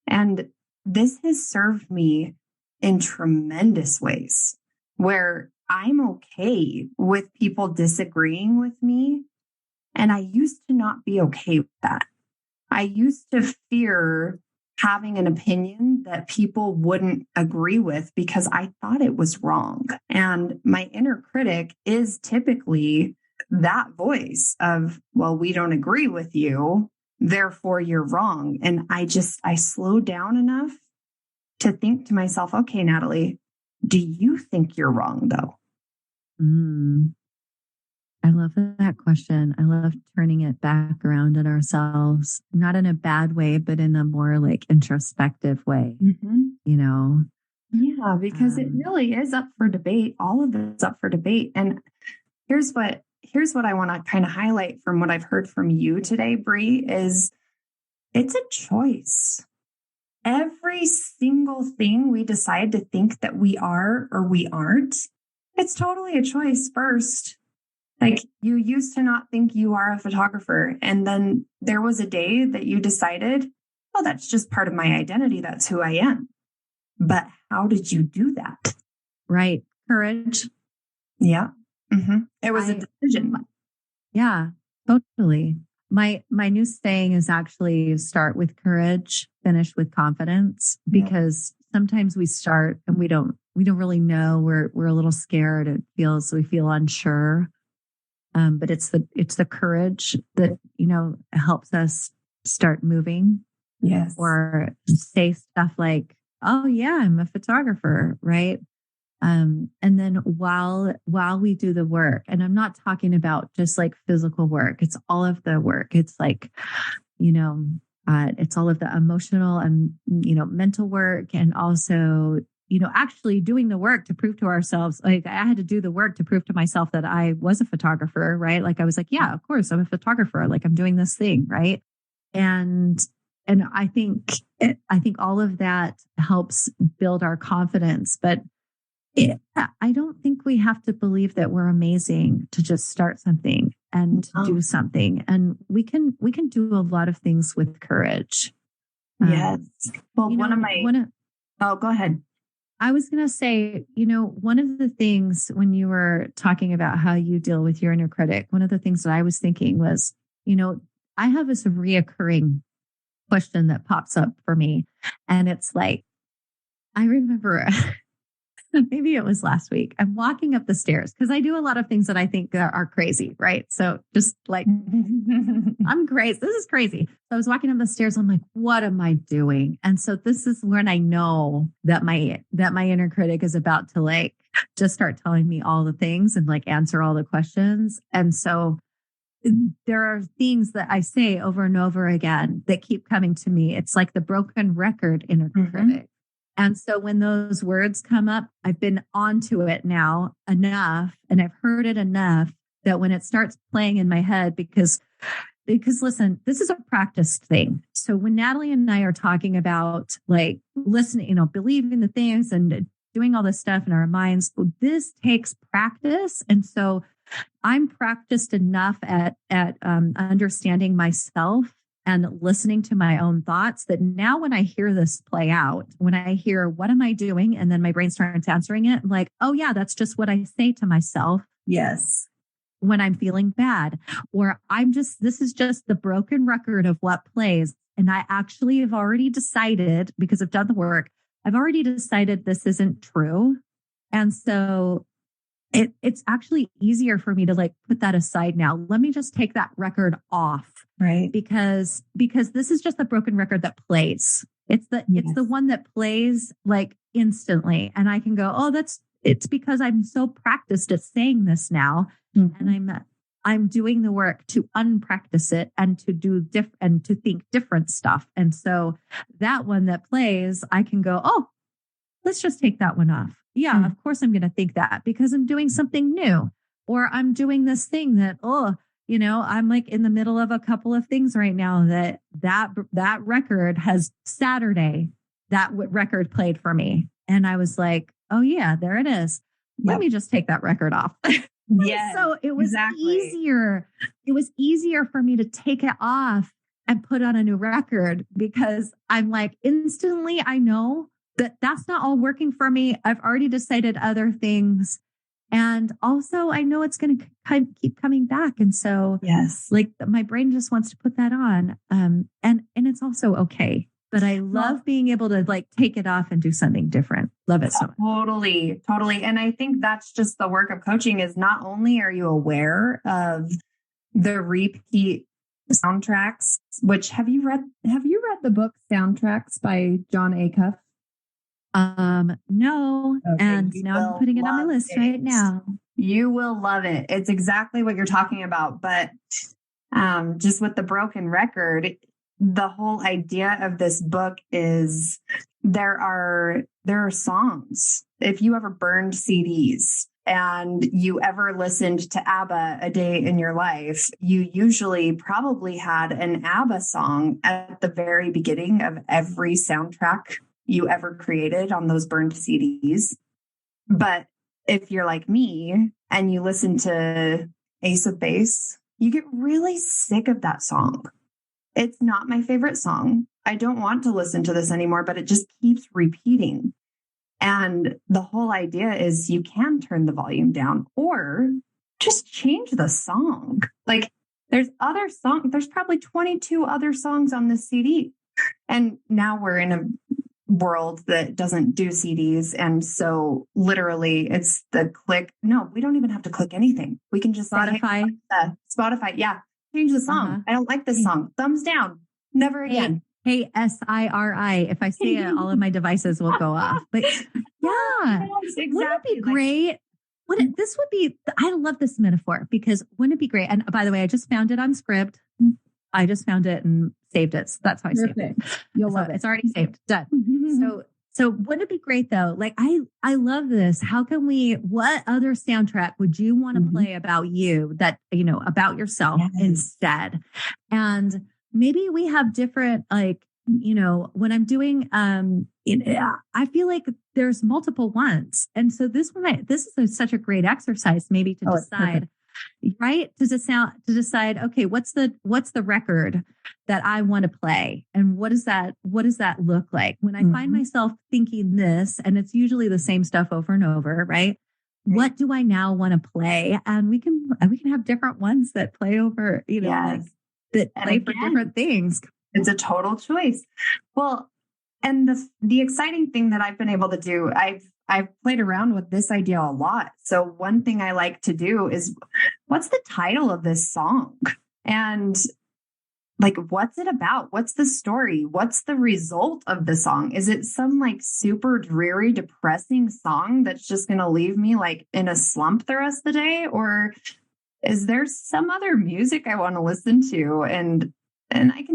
And this has served me in tremendous ways where I'm okay with people disagreeing with me. And I used to not be okay with that. I used to fear having an opinion that people wouldn't agree with because I thought it was wrong. And my inner critic is typically that voice of, well, we don't agree with you, therefore you're wrong. And I slowed down enough to think to myself, okay, Natalie, do you think you're wrong though? I love that question. I love turning it back around on ourselves, not in a bad way, but in a more like introspective way, you know? Yeah, because it really is up for debate. All of it's up for debate. And here's what I want to kind of highlight from what I've heard from you today, Brie, is it's a choice. Every single thing we decide to think that we are or we aren't, it's totally a choice first. Like you used to not think you are a photographer. And then there was a day that you decided, oh, that's just part of my identity. That's who I am. But how did you do that? Right. Courage. Yeah. It was a decision. Yeah, totally. My new saying is actually start with courage, finish with confidence, because sometimes we start and we don't really know. We're a little scared. We feel unsure. But it's the courage that, helps us start moving. Yes. Or say stuff like, oh yeah, I'm a photographer. Right. And then while we do the work, and I'm not talking about just like physical work, it's all of the work. It's like, it's all of the emotional and, mental work, and also, actually doing the work to prove to ourselves. Like I had to do the work to prove to myself that I was a photographer, right? Like I was like, yeah, of course I'm a photographer. Like I'm doing this thing. Right. And I think all of that helps build our confidence, but I don't think we have to believe that we're amazing to just start something and to do something. And we can do a lot of things with courage. Yes. Well, go ahead. I was going to say, one of the things when you were talking about how you deal with your inner critic, one of the things that I was thinking was, I have this reoccurring question that pops up for me. And it's like, I remember maybe it was last week. I'm walking up the stairs because I do a lot of things that I think are crazy, right? So just like, I'm crazy. This is crazy. So I was walking up the stairs. I'm like, what am I doing? And so this is when I know that my inner critic is about to like just start telling me all the things and like answer all the questions. And so there are things that I say over and over again that keep coming to me. It's like the broken record inner critic. And so when those words come up, I've been onto it now enough, and I've heard it enough that when it starts playing in my head, because listen, this is a practiced thing. So when Natalie and I are talking about like listening, believing the things and doing all this stuff in our minds, this takes practice. And so I'm practiced enough at understanding myself and listening to my own thoughts that now when I hear this play out, when I hear, what am I doing? And then my brain starts answering it, I'm like, oh yeah, that's just what I say to myself. Yes. When I'm feeling bad, or this is just the broken record of what plays. And I actually have already decided, because I've done the work, I've already decided this isn't true. And so it's actually easier for me to like put that aside now. Let me just take that record off. Right. Because this is just the broken record that plays. It's the one that plays like instantly. And I can go, oh, it's because I'm so practiced at saying this now. And I'm doing the work to unpractice it and to do and to think different stuff. And so that one that plays, I can go, oh, let's just take that one off. Yeah, of course I'm going to think that because I'm doing something new, or I'm doing this thing that, I'm like in the middle of a couple of things right now that record has Saturday, that record played for me. And I was like, oh yeah, there it is. Let me just take that record off. Yeah. So it was easier. It was easier for me to take it off and put on a new record because I'm like, instantly, I know that that's not all working for me. I've already decided other things. And also I know it's going to keep coming back. And so yes, like my brain just wants to put that on. And it's also okay. But I love being able to like take it off and do something different. Love it so much. Totally. And I think that's just the work of coaching is not only are you aware of the repeat soundtracks, which have you read the book Soundtracks by John Acuff? No. Okay, and now I'm putting it on my list right now. You will love it. It's exactly what you're talking about. But just with the broken record, the whole idea of this book is there are songs. If you ever burned CDs and you ever listened to ABBA a day in your life, you usually probably had an ABBA song at the very beginning of every soundtrack you ever created on those burned CDs. But if you're like me and you listen to Ace of Base, you get really sick of that song. It's not my favorite song. I don't want to listen to this anymore, but it just keeps repeating. And the whole idea is you can turn the volume down or just change the song. Like there's other songs. There's probably 22 other songs on this CD. And now we're in a world that doesn't do CDs. And so literally it's the click. No, we don't even have to click anything. We can just Spotify. Say, hey, Spotify. Yeah. Change the song. Uh-huh. I don't like this song. Thumbs down. Never again. Hey, SIRI. If I say it, all of my devices will go off. But yeah, yes, exactly. Wouldn't it be great? This would be, I love this metaphor because wouldn't it be great? And by the way, I just found it on Script. I just found it and saved it. So that's how I saved it. You'll love it. It's already saved. Done. So wouldn't it be great though? Like I love this. How can what other soundtrack would you want to play about you that, about yourself instead? And maybe we have different, like, when I'm doing, I feel like there's multiple ones. And so this is such a great exercise, maybe to decide, right? To decide, okay, what's the record that I want to play? And what does that look like? When I find myself thinking this, and it's usually the same stuff over and over, right? What do I now want to play? And we can have different ones that play over, that play for different things. It's a total choice. Well, and the exciting thing that I've been able to do, I've played around with this idea a lot. So one thing I like to do is, what's the title of this song? And like, what's it about? What's the story? What's the result of the song? Is it some like super dreary, depressing song that's just going to leave me like in a slump the rest of the day? Or is there some other music I want to listen to? And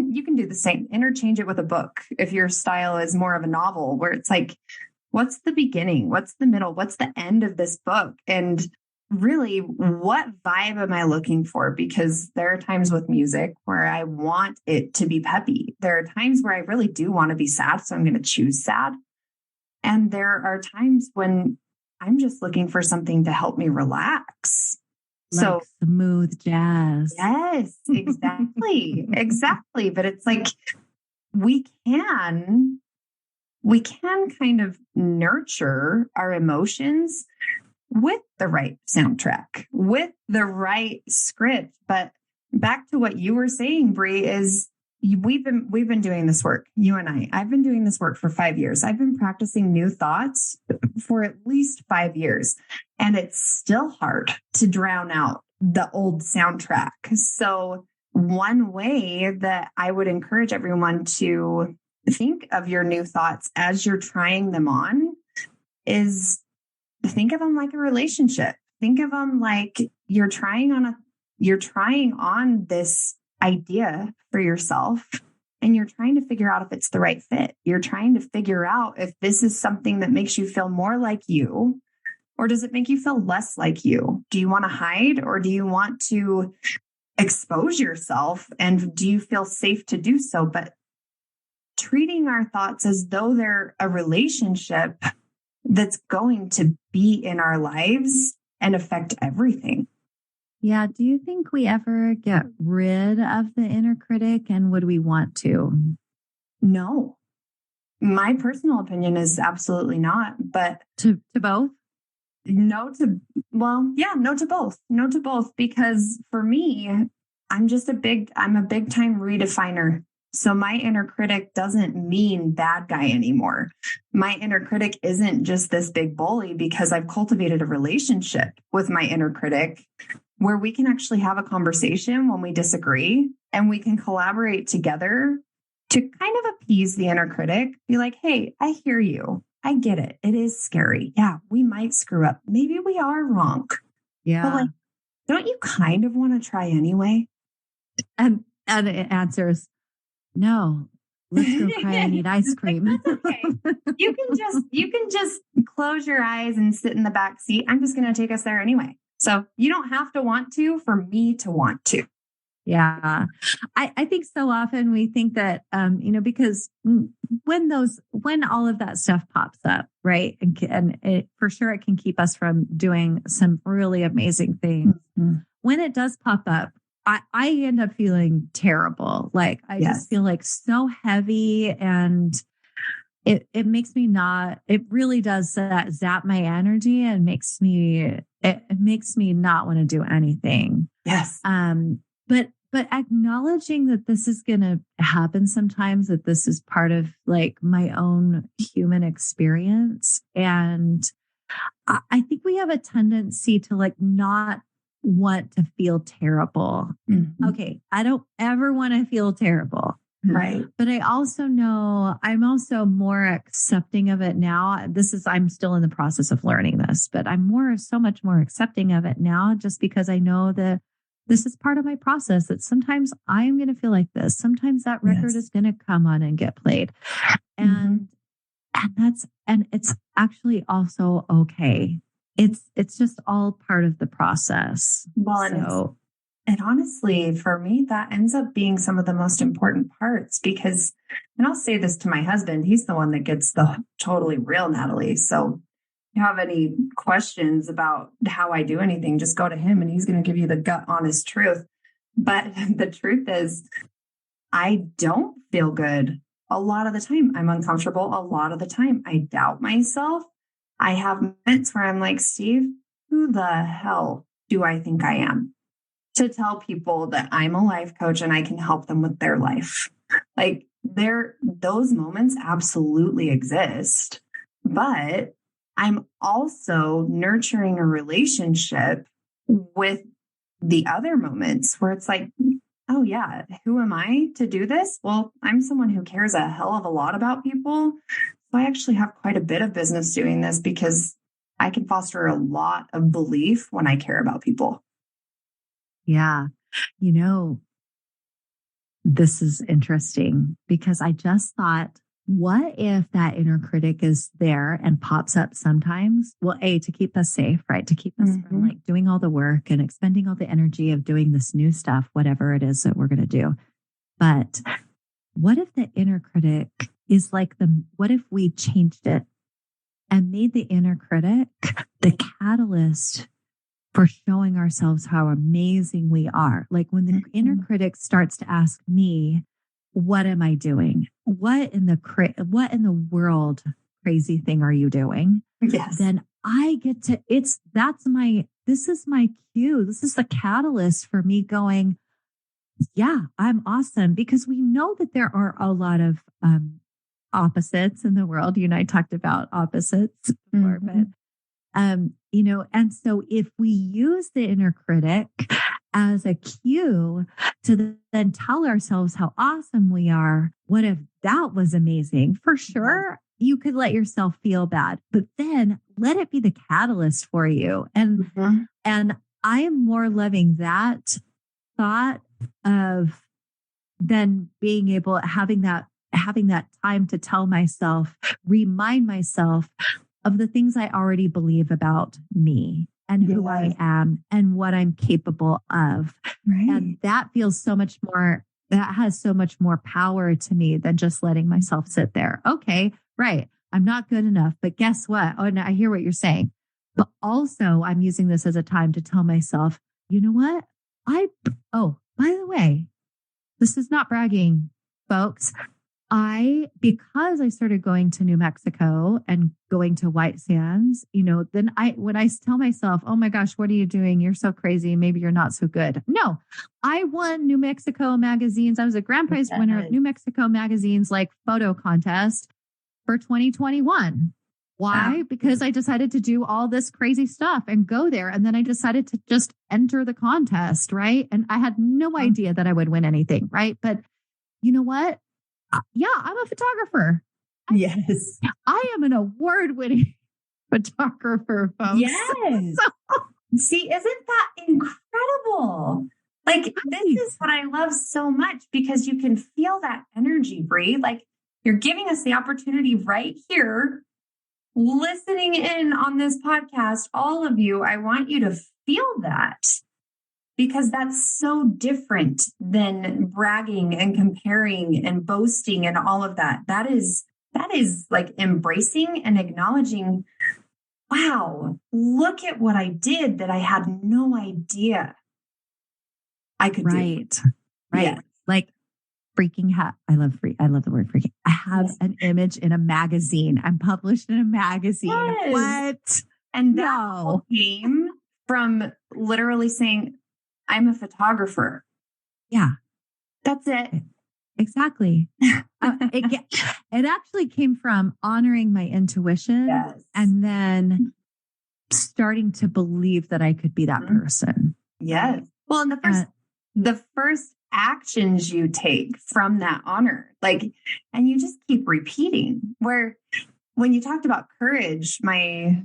you can do the same, interchange it with a book. If your style is more of a novel where it's like, what's the beginning? What's the middle? What's the end of this book? And really, what vibe am I looking for? Because there are times with music where I want it to be peppy. There are times where I really do want to be sad. So I'm going to choose sad. And there are times when I'm just looking for something to help me relax. Like smooth jazz. Yes, exactly. Exactly. But it's like, we can kind of nurture our emotions with the right soundtrack, with the right script. But back to what you were saying, Brie, is we've been doing this work, you and I've been doing this work for 5 years. I've been practicing new thoughts for at least 5 years, and it's still hard to drown out the old soundtrack. So one way that I would encourage everyone to think of your new thoughts as you're trying them on is think of them like a relationship. Think of them like you're trying on this idea for yourself, and you're trying to figure out if it's the right fit. You're trying to figure out if this is something that makes you feel more like you, or does it make you feel less like you? Do you want to hide, or do you want to expose yourself? And do you feel safe to do so? But treating our thoughts as though they're a relationship that's going to be in our lives and affect everything. Yeah. Do you think we ever get rid of the inner critic, and would we want to? No. My personal opinion is absolutely not. But to both? No to, well, yeah, no to both. No to both. Because for me, I'm a big time redefiner. So my inner critic doesn't mean bad guy anymore. My inner critic isn't just this big bully, because I've cultivated a relationship with my inner critic where we can actually have a conversation when we disagree, and we can collaborate together to kind of appease the inner critic. Be like, hey, I hear you. I get it. It is scary. Yeah, we might screw up. Maybe we are wrong. Yeah. But like, don't you kind of want to try anyway? And it answers, no, let's go cry. I need ice cream. That's okay. You can just close your eyes and sit in the back seat. I'm just going to take us there anyway. So you don't have to want to for me to want to. Yeah. I think so often we think that, because when all of that stuff pops up, right. And it, for sure, it can keep us from doing some really amazing things. Mm-hmm. When it does pop up, I end up feeling terrible. Like I just feel like so heavy, and it makes me it really does zap my energy and makes me not want to do anything. Yes. But acknowledging that this is going to happen sometimes, that this is part of like my own human experience. And I think we have a tendency to like not want to feel terrible. Mm-hmm. Okay. I don't ever want to feel terrible. Right. But I also know I'm also more accepting of it now. I'm still in the process of learning this, but I'm so much more accepting of it now, just because I know that this is part of my process, that sometimes I'm going to feel like this. Sometimes that record is going to come on and get played. And it's actually also okay. It's just all part of the process. Well, and honestly, for me, that ends up being some of the most important parts, because, and I'll say this to my husband, he's the one that gets the totally real Natalie. So if you have any questions about how I do anything, just go to him and he's going to give you the gut, honest truth. But the truth is, I don't feel good a lot of the time. I'm uncomfortable a lot of the time. I doubt myself. I have moments where I'm like, Steve, who the hell do I think I am to tell people that I'm a life coach and I can help them with their life? Like those moments absolutely exist, but I'm also nurturing a relationship with the other moments where it's like, oh yeah, who am I to do this? Well, I'm someone who cares a hell of a lot about people. So I actually have quite a bit of business doing this, because I can foster a lot of belief when I care about people. Yeah. This is interesting, because I just thought, what if that inner critic is there and pops up sometimes? Well, to keep us safe, right? To keep us from like doing all the work and expending all the energy of doing this new stuff, whatever it is that we're going to do. But what if the inner critic is like what if we changed it and made the inner critic the catalyst for showing ourselves how amazing we are? Like when the inner critic starts to ask me, what am I doing? What in the world crazy thing are you doing? Yes. Then I get to, this is my cue. This is the catalyst for me going, yeah, I'm awesome. Because we know that there are a lot of opposites in the world. You and I talked about opposites before, but and so if we use the inner critic as a cue to then tell ourselves how awesome we are, what if that was amazing? For sure, you could let yourself feel bad, but then let it be the catalyst for you. And I am more loving that thought of then being able, having that time to tell myself, remind myself of the things I already believe about me and who I am and what I'm capable of. Right. And that feels that has so much more power to me than just letting myself sit there. Okay, right. I'm not good enough, but guess what? Oh, no, I hear what you're saying. But also I'm using this as a time to tell myself, you know what? By the way, this is not bragging, folks. because I started going to New Mexico and going to White Sands, then when I tell myself, oh my gosh, what are you doing? You're so crazy. Maybe you're not so good. No, I won New Mexico magazines. I was a grand prize winner of New Mexico magazine's photo contest for 2021. Why? Wow. Because I decided to do all this crazy stuff and go there. And then I decided to just enter the contest. Right. And I had no idea that I would win anything. Right. But you know what? Yeah, I'm a photographer. Yes. I am an award-winning photographer, folks. Yes. See, isn't that incredible? This is what I love so much, because you can feel that energy, Brie. You're giving us the opportunity right here, listening in on this podcast. All of you, I want you to feel that, because that's so different than bragging and comparing and boasting and all of that. That is embracing and acknowledging, wow, look at what I did that I had no idea I could do. Right. Yeah. Freaking I love the word freaking. I have an image in a magazine. I'm published in a magazine. Yes. What? And that all came from literally saying, I'm a photographer. Yeah. That's it. Exactly. It actually came from honoring my intuition and then starting to believe that I could be that person. Yes. Well, and the first actions you take from that honor, and you just keep repeating. Where when you talked about courage, my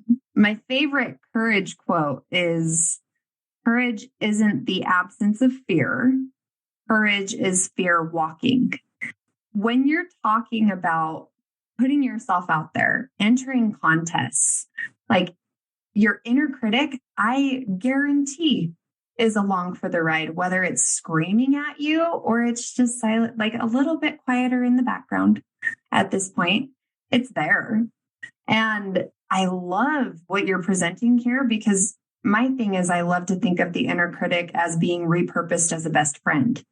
favorite courage quote is, courage isn't the absence of fear. Courage is fear walking. When you're talking about putting yourself out there, entering contests, your inner critic, I guarantee is along for the ride, whether it's screaming at you or it's just silent, a little bit quieter in the background at this point. It's there. And I love what you're presenting here, because my thing is, I love to think of the inner critic as being repurposed as a best friend.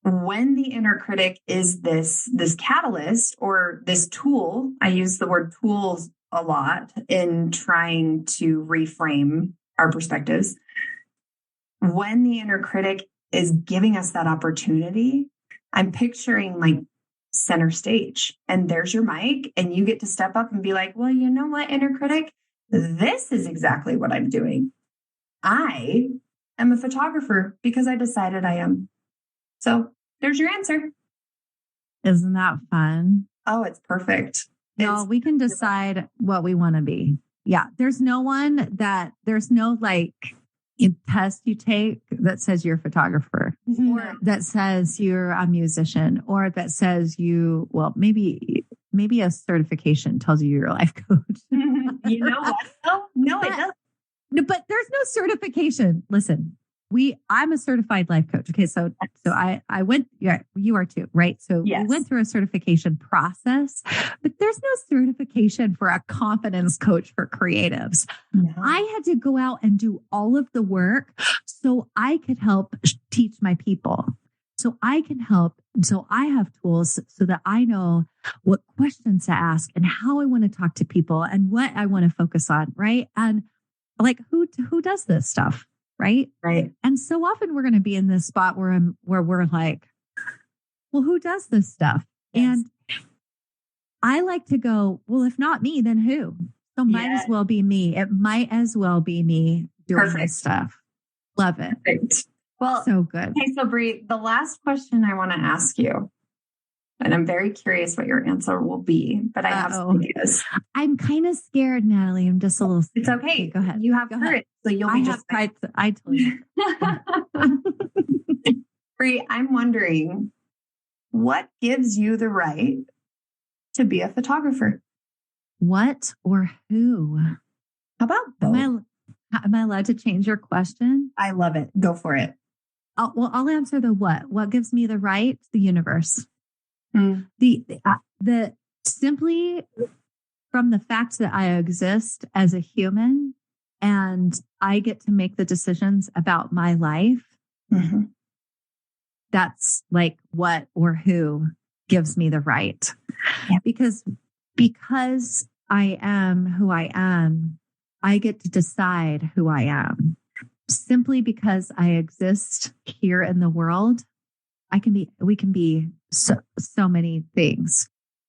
When the inner critic is this catalyst or this tool, I use the word tools a lot in trying to reframe our perspectives. When the inner critic is giving us that opportunity, I'm picturing center stage, and there's your mic, and you get to step up and be like, well, you know what, inner critic, this is exactly what I'm doing. I am a photographer because I decided I am. So there's your answer. Isn't that fun? Oh, it's perfect. No, we can decide what we want to be. Yeah. There's no test you take that says you're a photographer, or that says you're a musician, or that says maybe a certification tells you you're a life coach. You know what? No, it doesn't. No, but there's no certification. Listen, I'm a certified life coach. Okay. So I went, you are too, right? So we went through a certification process, but there's no certification for a confidence coach for creatives. No. I had to go out and do all of the work so I could help teach my people. So I can help. So I have tools so that I know what questions to ask and how I want to talk to people and what I want to focus on. Right. And who does this stuff? Right. Right. And so often we're going to be in this spot where we're like, well, who does this stuff? Yes. And I like to go, well, if not me, then who? So might as well be me. It might as well be me doing this stuff. Love it. Perfect. Well, so good. Okay. So Brie, the last question I want to ask you, and I'm very curious what your answer will be, but I have some ideas. I'm kind of scared, Natalie. I'm just a little scared. It's okay. Go ahead. You have courage. So you'll be just fine. I tell you. Brie, I'm wondering, what gives you the right to be a photographer? What or who? How about both? Am I allowed to change your question? I love it. Go for it. I'll answer the what. What gives me the right? The universe. The simply from the fact that I exist as a human and I get to make the decisions about my life. Mm-hmm. That's what or who gives me the right. Yeah. Because I am who I am, I get to decide who I am. Simply because I exist here in the world, we can be so many things.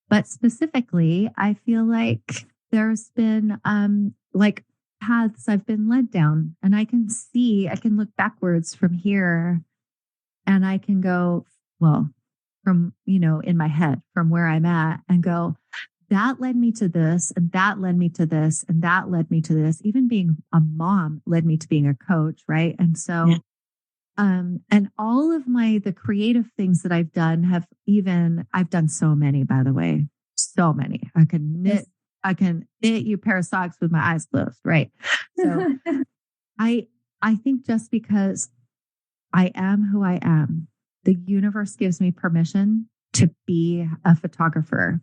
But specifically, I feel like there's been like paths I've been led down, and I can look backwards from here, and I can go, well, from, in my head, from where I'm at, and go, that led me to this, and that led me to this, and that led me to this. Even being a mom led me to being a coach, right? And so, and all of the creative things that I've done I've done so many, by the way, so many. I can knit you a pair of socks with my eyes closed, right? So I think just because I am who I am, the universe gives me permission to be a photographer.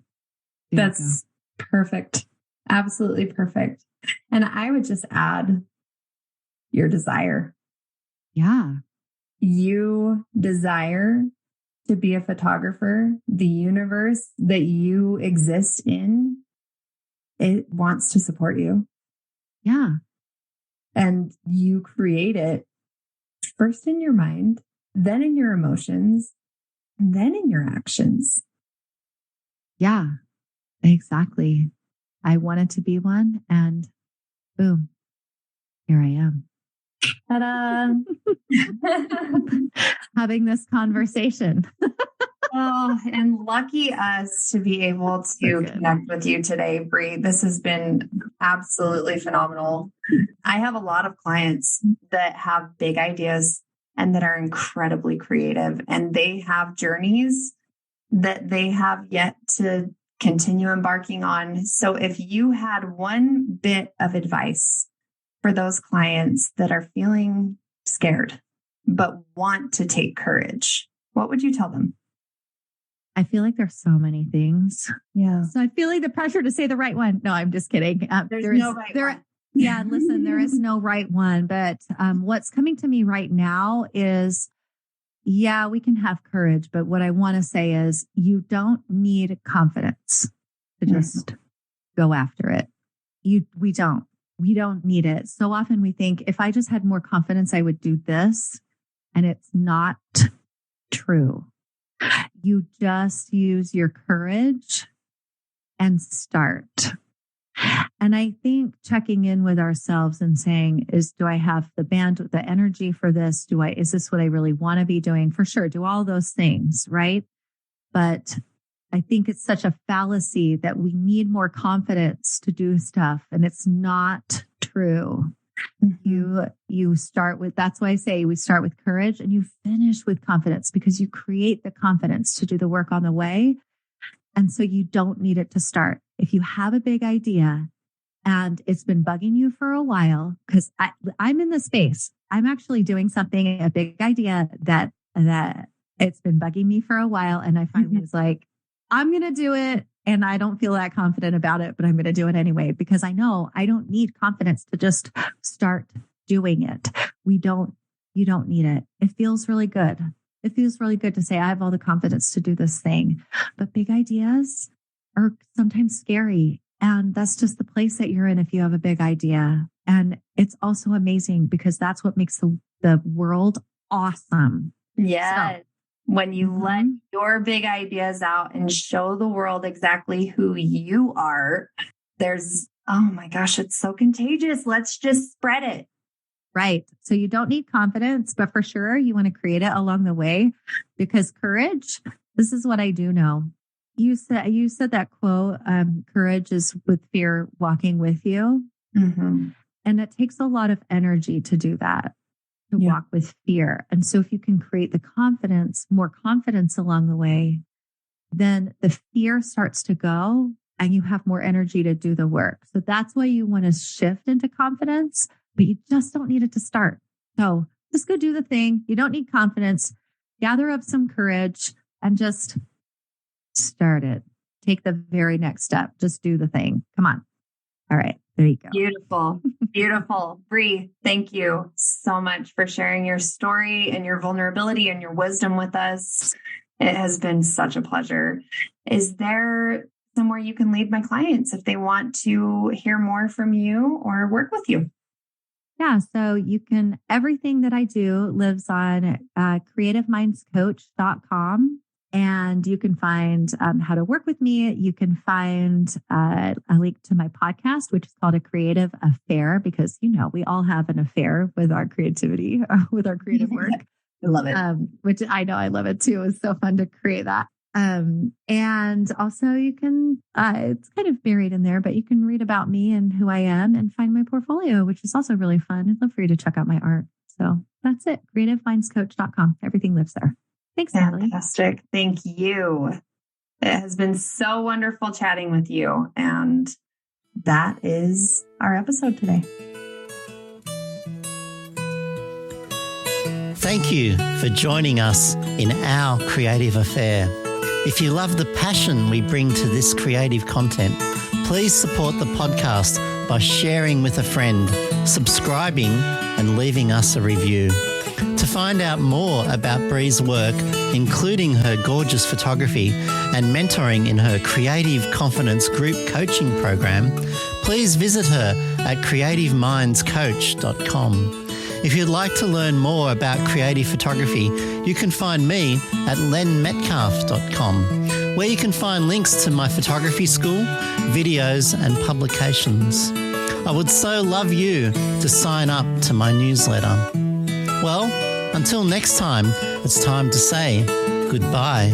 That's perfect. Absolutely perfect. And I would just add your desire. Yeah. You desire to be a photographer. The universe that you exist in, it wants to support you. Yeah. And you create it first in your mind, then in your emotions, and then in your actions. Yeah, exactly. I wanted to be one, and boom, here I am. Ta-da! Having this conversation. Oh, and lucky us to be able to connect with you today, Brie. This has been absolutely phenomenal. I have a lot of clients that have big ideas and that are incredibly creative, and they have journeys that they have yet to continue embarking on. So if you had one bit of advice for those clients that are feeling scared but want to take courage, what would you tell them? I feel like there's so many things. Yeah. So I feel like the pressure to say the right one. No, I'm just kidding. There's no right one. Yeah, listen, there is no right one. But what's coming to me right now is, yeah, we can have courage. But what I want to say is you don't need confidence to just go after it. We don't need it. So often we think if I just had more confidence, I would do this. And it's not true. You just use your courage and start. And I think checking in with ourselves and saying, do I have the energy for this? Is this what I really want to be doing? For sure. Do all those things, right? But I think it's such a fallacy that we need more confidence to do stuff. And it's not true. You start with, that's why I say we start with courage and you finish with confidence, because you create the confidence to do the work on the way. And so you don't need it to start. If you have a big idea and it's been bugging you for a while, because I'm in the space, I'm actually doing something, a big idea that it's been bugging me for a while. And I finally was like, I'm going to do it. And I don't feel that confident about it, but I'm going to do it anyway, because I know I don't need confidence to just start doing it. You don't need it. It feels really good. It feels really good to say, I have all the confidence to do this thing, but big ideas are sometimes scary. And that's just the place that you're in if you have a big idea. And it's also amazing because that's what makes the world awesome. Yeah. So, when you let your big ideas out and show the world exactly who you are, oh my gosh, it's so contagious. Let's just spread it. Right. So you don't need confidence, but for sure you want to create it along the way, because courage, this is what I do know. You said that quote, courage is with fear walking with you. Mm-hmm. And it takes a lot of energy to do that. To walk with fear. And so if you can create more confidence along the way, then the fear starts to go and you have more energy to do the work. So that's why you want to shift into confidence, but you just don't need it to start. So just go do the thing. You don't need confidence. Gather up some courage and just start it. Take the very next step. Just do the thing. Come on. All right. There you go. Beautiful. Beautiful. Brie, thank you so much for sharing your story and your vulnerability and your wisdom with us. It has been such a pleasure. Is there somewhere you can lead my clients if they want to hear more from you or work with you? Yeah. So everything that I do lives on creativemindscoach.com. And you can find how to work with me. You can find a link to my podcast, which is called A Creative Affair, because, we all have an affair with our creativity, with our creative work. I love it. Which I know I love it too. It's so fun to create that. And also you can, it's kind of buried in there, but you can read about me and who I am and find my portfolio, which is also really fun. I'd love for you to check out my art. So that's it. creativemindscoach.com. Everything lives there. Thanks, Natalie. Fantastic. Thank you. It has been so wonderful chatting with you. And that is our episode today. Thank you for joining us in our creative affair. If you love the passion we bring to this creative content, please support the podcast by sharing with a friend, subscribing, and leaving us a review. To find out more about Brie's work, including her gorgeous photography and mentoring in her Creative Confidence Group Coaching Program, please visit her at creativemindscoach.com. If you'd like to learn more about creative photography, you can find me at lenmetcalf.com, where you can find links to my photography school, videos, and publications. I would so love you to sign up to my newsletter. Well, until next time, it's time to say goodbye.